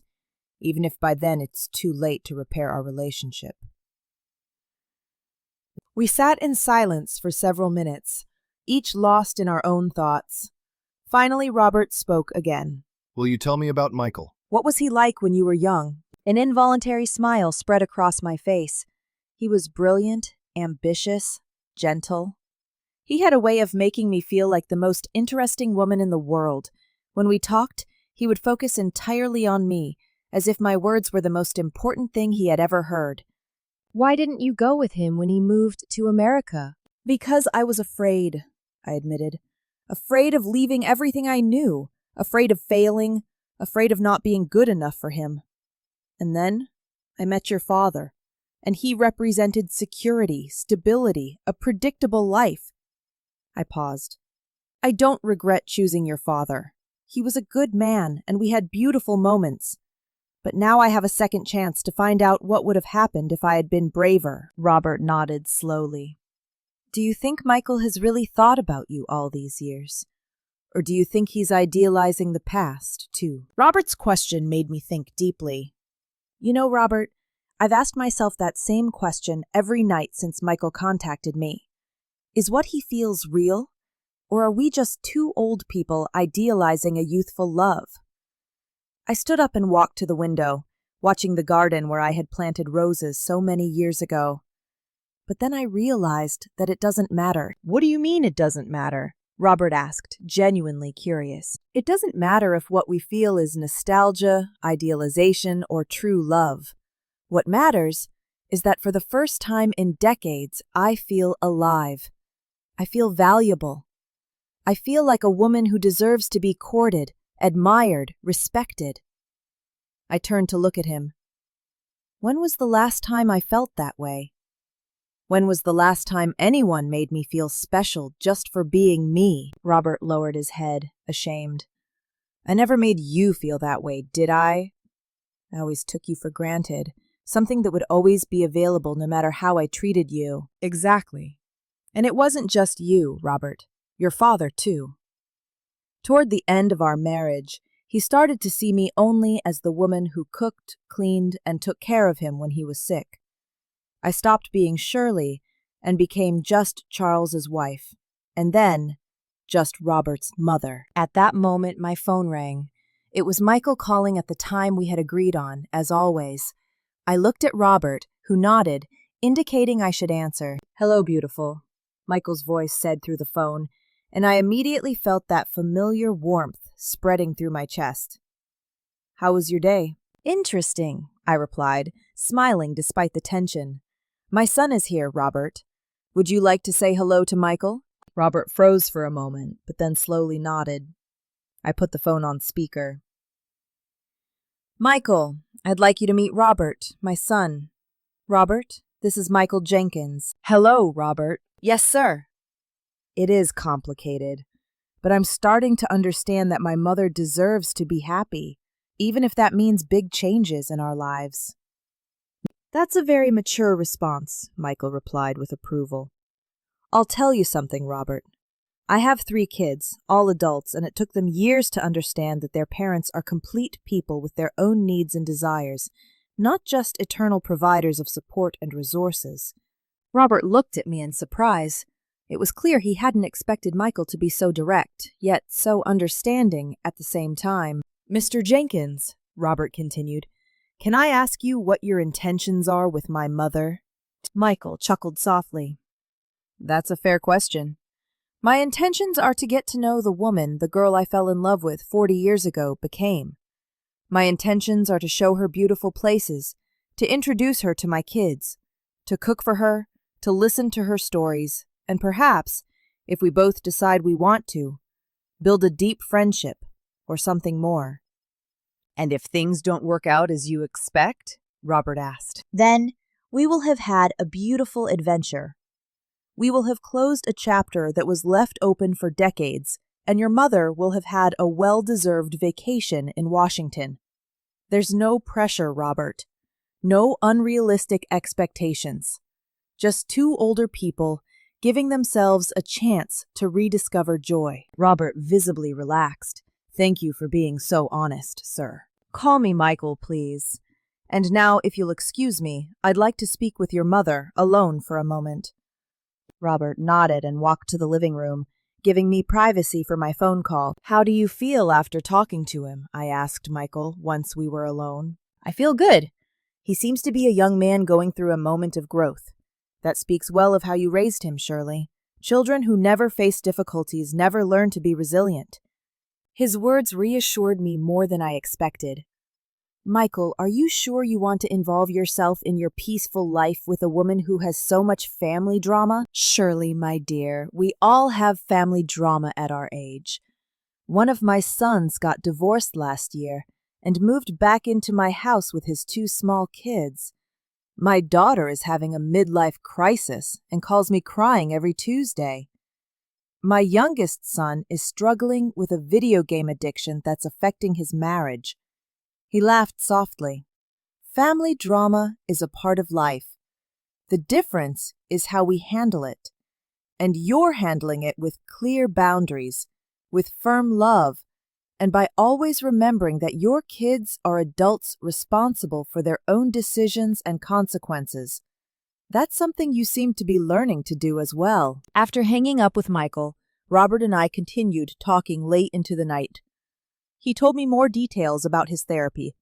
even if by then it's too late to repair our relationship. We sat in silence for several minutes, each lost in our own thoughts. Finally, Robert spoke again. Will you tell me about Michael? What was he like when you were young? An involuntary smile spread across my face. He was brilliant, ambitious, gentle. He had a way of making me feel like the most interesting woman in the world. When we talked, he would focus entirely on me, as if my words were the most important thing he had ever heard. Why didn't you go with him when he moved to America? Because I was afraid, I admitted. Afraid of leaving everything I knew, afraid of failing, afraid of not being good enough for him. And then I met your father, and he represented security, stability, a predictable life. I paused. I don't regret choosing your father. He was a good man, and we had beautiful moments. But now I have a second chance to find out what would have happened if I had been braver. Robert nodded slowly. Do you think Michael has really thought about you all these years? Or do you think he's idealizing the past, too? Robert's question made me think deeply. You know, Robert, I've asked myself that same question every night since Michael contacted me. Is what he feels real? Or are we just two old people idealizing a youthful love? I stood up and walked to the window, watching the garden where I had planted roses so many years ago. But then I realized that it doesn't matter. What do you mean it doesn't matter? Robert asked, genuinely curious. It doesn't matter if what we feel is nostalgia, idealization, or true love. What matters is that for the first time in decades, I feel alive. I feel valuable. I feel like a woman who deserves to be courted, admired, respected. I turned to look at him. When was the last time I felt that way? When was the last time anyone made me feel special just for being me? Robert lowered his head, ashamed. I never made you feel that way, did I? I always took you for granted, something that would always be available no matter how I treated you. Exactly. And it wasn't just you, Robert. Your father, too. Toward the end of our marriage, he started to see me only as the woman who cooked, cleaned, and took care of him when he was sick. I stopped being Shirley and became just Charles's wife, and then just Robert's mother. At that moment, my phone rang. It was Michael calling at the time we had agreed on, as always. I looked at Robert, who nodded, indicating I should answer. "Hello, beautiful," Michael's voice said through the phone, and I immediately felt that familiar warmth spreading through my chest. "How was your day?" "Interesting," I replied, smiling despite the tension. "My son is here, Robert. Would you like to say hello to Michael?" Robert froze for a moment, but then slowly nodded. I put the phone on speaker. Michael, I'd like you to meet Robert, my son. Robert, this is Michael Jenkins. Hello, Robert. Yes, sir. It is complicated, but I'm starting to understand that my mother deserves to be happy, even if that means big changes in our lives. That's a very mature response, Michael replied with approval. I'll tell you something, Robert. I have 3 kids, all adults, and it took them years to understand that their parents are complete people with their own needs and desires, not just eternal providers of support and resources. Robert looked at me in surprise. It was clear he hadn't expected Michael to be so direct, yet so understanding at the same time. Mr. Jenkins, Robert continued, can I ask you what your intentions are with my mother? Michael chuckled softly. That's a fair question. My intentions are to get to know the woman the girl I fell in love with 40 years ago became. My intentions are to show her beautiful places, to introduce her to my kids, to cook for her, to listen to her stories, and perhaps, if we both decide we want to, build a deep friendship or something more. And if things don't work out as you expect? Robert asked. Then we will have had a beautiful adventure. We will have closed a chapter that was left open for decades, and your mother will have had a well-deserved vacation in Washington. There's no pressure, Robert. No unrealistic expectations. Just 2 older people giving themselves a chance to rediscover joy. Robert visibly relaxed. Thank you for being so honest, sir. Call me Michael, please. And now, if you'll excuse me, I'd like to speak with your mother alone for a moment. Robert nodded and walked to the living room, giving me privacy for my phone call. How do you feel after talking to him? I asked Michael once we were alone. I feel good. He seems to be a young man going through a moment of growth. That speaks well of how you raised him, Shirley. Children who never face difficulties never learn to be resilient. His words reassured me more than I expected. Michael, are you sure you want to involve yourself in your peaceful life with a woman who has so much family drama? Shirley, my dear, we all have family drama at our age. One of my sons got divorced last year and moved back into my house with his 2 small kids. My daughter is having a midlife crisis and calls me crying every Tuesday. My youngest son is struggling with a video game addiction that's affecting his marriage. He laughed softly. Family drama is a part of life. The difference is how we handle it. And you're handling it with clear boundaries, with firm love, and by always remembering that your kids are adults responsible for their own decisions and consequences. That's something you seem to be learning to do as well. After hanging up with Michael, Robert and I continued talking late into the night. He told me more details about his therapy,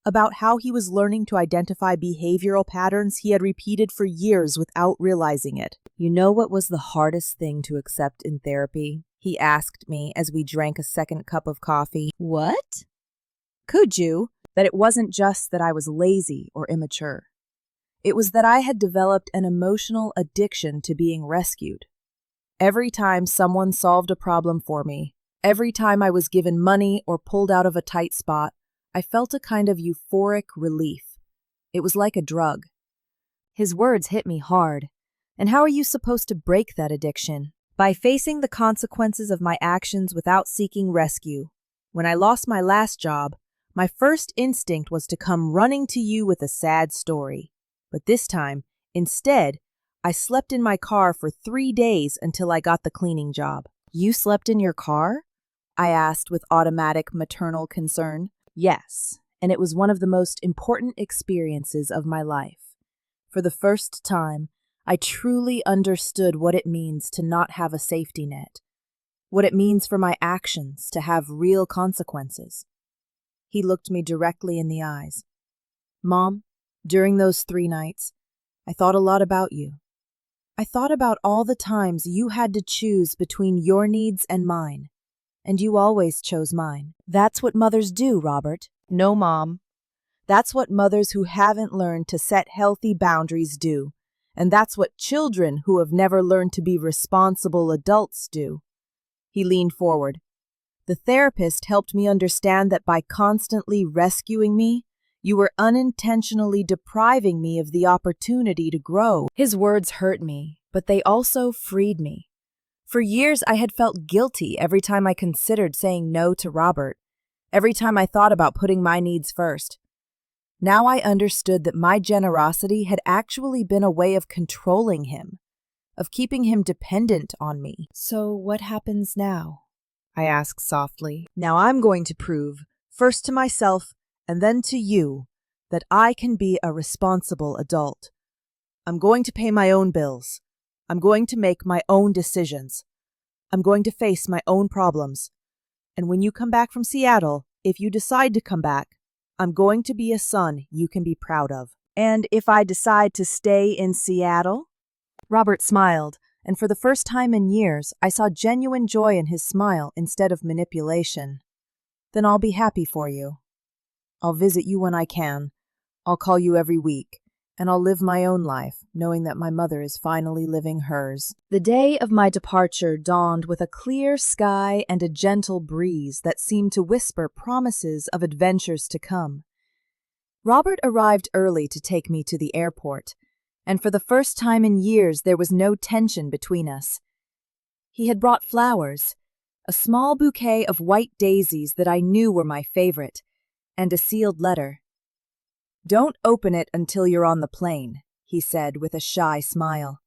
about how he was learning to identify behavioral patterns he had repeated for years without realizing it. You know what was the hardest thing to accept in therapy? He asked me as we drank a second cup of coffee. What? Could you? That it wasn't just that I was lazy or immature. It was that I had developed an emotional addiction to being rescued. Every time someone solved a problem for me, every time I was given money or pulled out of a tight spot, I felt a kind of euphoric relief. It was like a drug. His words hit me hard. And how are you supposed to break that addiction? By facing the consequences of my actions without seeking rescue. When I lost my last job, my first instinct was to come running to you with a sad story. But this time, instead, I slept in my car for 3 days until I got the cleaning job. You slept in your car? I asked with automatic maternal concern. Yes, and it was one of the most important experiences of my life. For the first time, I truly understood what it means to not have a safety net, what it means for my actions to have real consequences. He looked me directly in the eyes. Mom, during those 3 nights, I thought a lot about you. I thought about all the times you had to choose between your needs and mine, and you always chose mine. That's what mothers do, Robert. No, Mom. That's what mothers who haven't learned to set healthy boundaries do, And that's what children who have never learned to be responsible adults do. He leaned forward. The therapist helped me understand that by constantly rescuing me, you were unintentionally depriving me of the opportunity to grow. His words hurt me, but they also freed me. For years, I had felt guilty every time I considered saying no to Robert, every time I thought about putting my needs first. Now I understood that my generosity had actually been a way of controlling him, of keeping him dependent on me. So what happens now? I asked softly. Now I'm going to prove, first to myself and then to you, that I can be a responsible adult. I'm going to pay my own bills. I'm going to make my own decisions. I'm going to face my own problems. And when you come back from Seattle, if you decide to come back, I'm going to be a son you can be proud of. And if I decide to stay in Seattle? Robert smiled, and for the first time in years, I saw genuine joy in his smile instead of manipulation. Then I'll be happy for you. I'll visit you when I can. I'll call you every week, and I'll live my own life, knowing that my mother is finally living hers. The day of my departure dawned with a clear sky and a gentle breeze that seemed to whisper promises of adventures to come. Robert arrived early to take me to the airport, and for the first time in years there was no tension between us. He had brought flowers, a small bouquet of white daisies that I knew were my favorite, and a sealed letter. "Don't open it until you're on the plane," he said with a shy smile.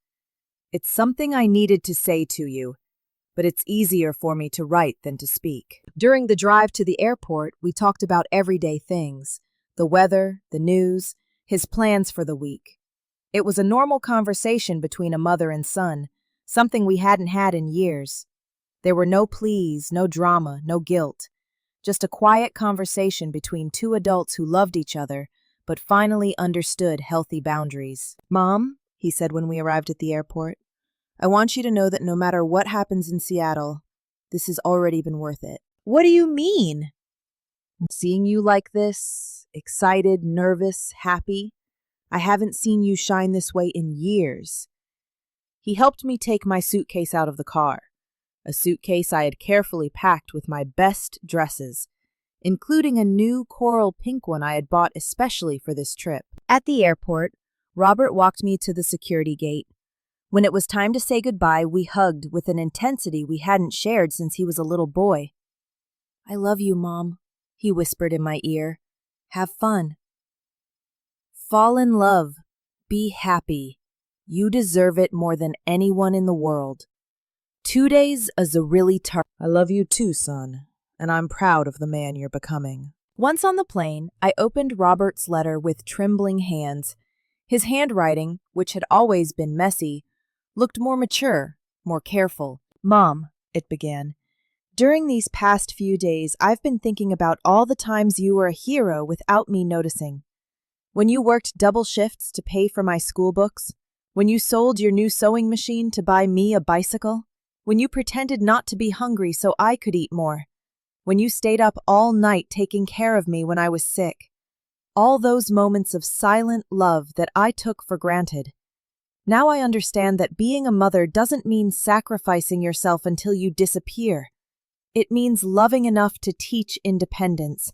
"It's something I needed to say to you, but it's easier for me to write than to speak." During the drive to the airport, we talked about everyday things, the weather, the news, his plans for the week. It was a normal conversation between a mother and son, something we hadn't had in years. There were no pleas, no drama, no guilt. Just a quiet conversation between two adults who loved each other, but finally understood healthy boundaries. "Mom," he said when we arrived at the airport, "I want you to know that no matter what happens in Seattle, this has already been worth it." What do you mean? Seeing you like this, excited, nervous, happy, I haven't seen you shine this way in years. He helped me take my suitcase out of the car, a suitcase I had carefully packed with my best dresses, including a new coral pink one I had bought especially for this trip. At the airport, Robert walked me to the security gate. When it was time to say goodbye, we hugged with an intensity we hadn't shared since he was a little boy. "I love you, Mom," he whispered in my ear. "Have fun. Fall in love. Be happy. You deserve it more than anyone in the world. 2 days is a really tough." I love you too, son, and I'm proud of the man you're becoming. Once on the plane, I opened Robert's letter with trembling hands. His handwriting, which had always been messy, looked more mature, more careful. "Mom," it began, "during these past few days, I've been thinking about all the times you were a hero without me noticing. When you worked double shifts to pay for my school books, when you sold your new sewing machine to buy me a bicycle, when you pretended not to be hungry so I could eat more, when you stayed up all night taking care of me when I was sick. All those moments of silent love that I took for granted. Now I understand that being a mother doesn't mean sacrificing yourself until you disappear. It means loving enough to teach independence.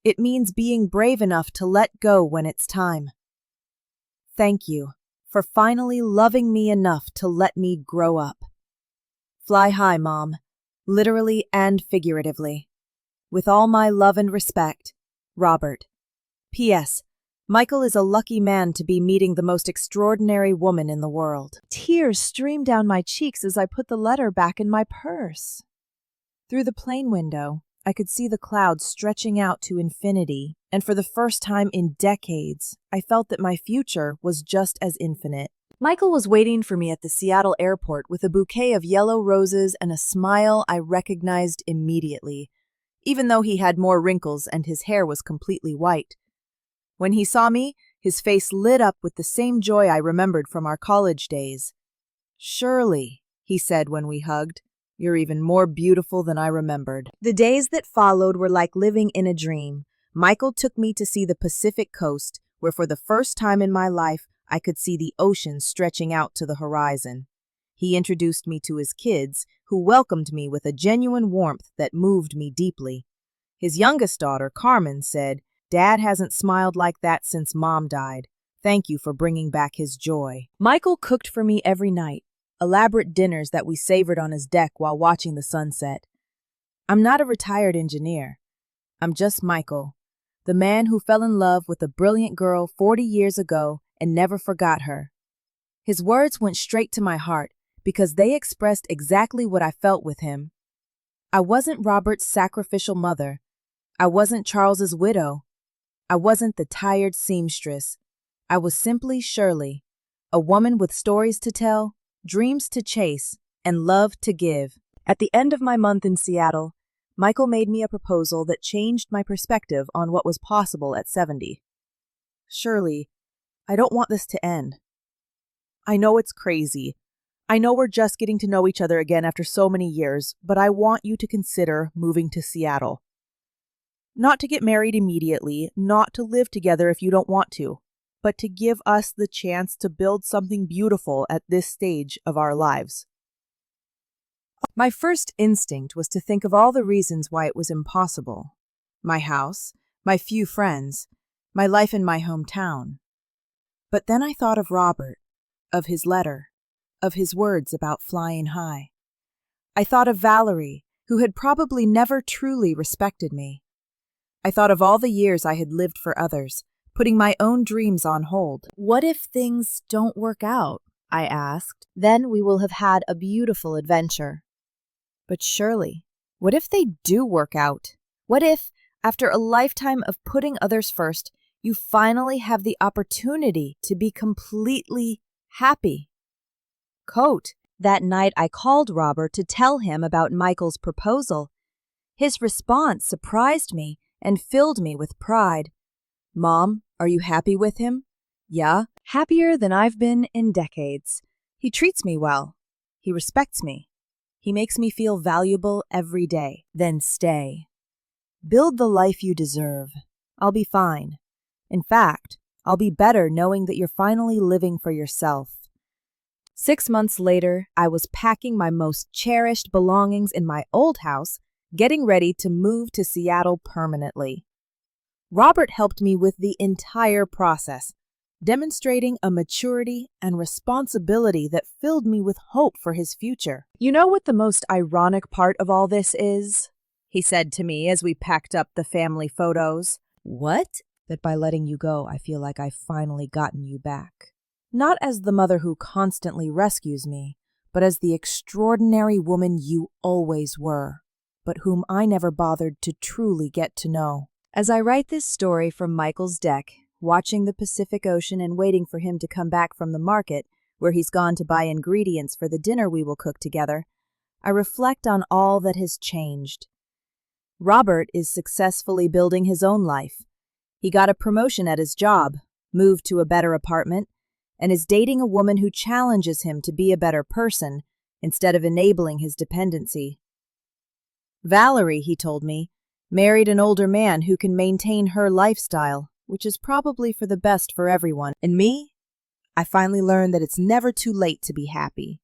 It means being brave enough to let go when it's time. Thank you for finally loving me enough to let me grow up. Fly high, Mom, literally and figuratively. With all my love and respect, Robert. P.S. Michael is a lucky man to be meeting the most extraordinary woman in the world." Tears streamed down my cheeks as I put the letter back in my purse. Through the plane window, I could see the clouds stretching out to infinity, and for the first time in decades, I felt that my future was just as infinite. Michael was waiting for me at the Seattle airport with a bouquet of yellow roses and a smile I recognized immediately, even though he had more wrinkles and his hair was completely white. When he saw me, his face lit up with the same joy I remembered from our college days. "Shirley," he said when we hugged, "you're even more beautiful than I remembered." The days that followed were like living in a dream. Michael took me to see the Pacific coast, where for the first time in my life, I could see the ocean stretching out to the horizon. He introduced me to his kids, who welcomed me with a genuine warmth that moved me deeply. His youngest daughter, Carmen, said, "Dad hasn't smiled like that since Mom died. Thank you for bringing back his joy." Michael cooked for me every night, elaborate dinners that we savored on his deck while watching the sunset. I'm not a retired engineer. I'm just Michael, the man who fell in love with a brilliant girl 40 years ago and never forgot her. His words went straight to my heart because they expressed exactly what I felt with him. I wasn't Robert's sacrificial mother. I wasn't Charles's widow. I wasn't the tired seamstress. I was simply Shirley, a woman with stories to tell, dreams to chase, and love to give. At the end of my month in Seattle, Michael made me a proposal that changed my perspective on what was possible at 70. Shirley, I don't want this to end. I know it's crazy. I know we're just getting to know each other again after so many years, but I want you to consider moving to Seattle. Not to get married immediately, not to live together if you don't want to, but to give us the chance to build something beautiful at this stage of our lives. My first instinct was to think of all the reasons why it was impossible. My house, my few friends, my life in my hometown. But then I thought of Robert, of his letter, of his words about flying high. I thought of Valerie, who had probably never truly respected me. I thought of all the years I had lived for others, putting my own dreams on hold. What if things don't work out? I asked. Then we will have had a beautiful adventure. But surely, what if they do work out? What if, after a lifetime of putting others first, you finally have the opportunity to be completely happy? That night I called Robert to tell him about Michael's proposal. His response surprised me and filled me with pride. "Mom, are you happy with him?" "Yeah." "Happier than I've been in decades. He treats me well. He respects me. He makes me feel valuable every day." "Then stay. Build the life you deserve. I'll be fine. In fact, I'll be better knowing that you're finally living for yourself." 6 months later, I was packing my most cherished belongings in my old house, getting ready to move to Seattle permanently. Robert helped me with the entire process, demonstrating a maturity and responsibility that filled me with hope for his future. You know what the most ironic part of all this is? He said to me as we packed up the family photos. "What?" "That by letting you go, I feel like I've finally gotten you back. Not as the mother who constantly rescues me, but as the extraordinary woman you always were, but whom I never bothered to truly get to know." As I write this story from Michael's deck, watching the Pacific Ocean and waiting for him to come back from the market, where he's gone to buy ingredients for the dinner we will cook together, I reflect on all that has changed. Robert is successfully building his own life. He got a promotion at his job, moved to a better apartment, and is dating a woman who challenges him to be a better person instead of enabling his dependency. Valerie, he told me, married an older man who can maintain her lifestyle, which is probably for the best for everyone. And me? I finally learned that it's never too late to be happy.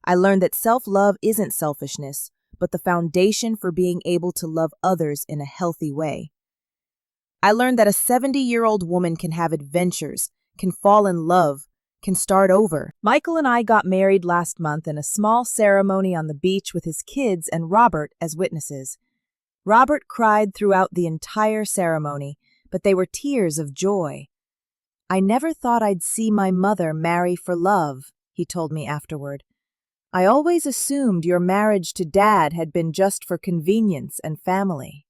I learned that self-love isn't selfishness, but the foundation for being able to love others in a healthy way. I learned that a 70-year-old woman can have adventures, can fall in love, can start over. Michael and I got married last month in a small ceremony on the beach with his kids and Robert as witnesses. Robert cried throughout the entire ceremony, but they were tears of joy. "I never thought I'd see my mother marry for love," he told me afterward. "I always assumed your marriage to Dad had been just for convenience and family."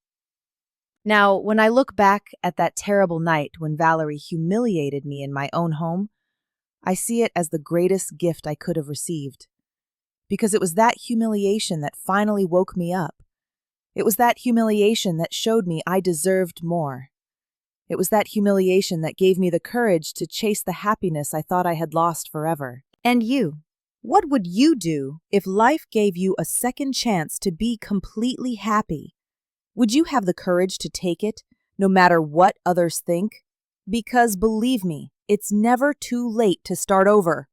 Now, when I look back at that terrible night when Valerie humiliated me in my own home, I see it as the greatest gift I could have received. Because it was that humiliation that finally woke me up. It was that humiliation that showed me I deserved more. It was that humiliation that gave me the courage to chase the happiness I thought I had lost forever. And you? What would you do if life gave you a second chance to be completely happy? Would you have the courage to take it, no matter what others think? Because believe me, It's never too late to start over.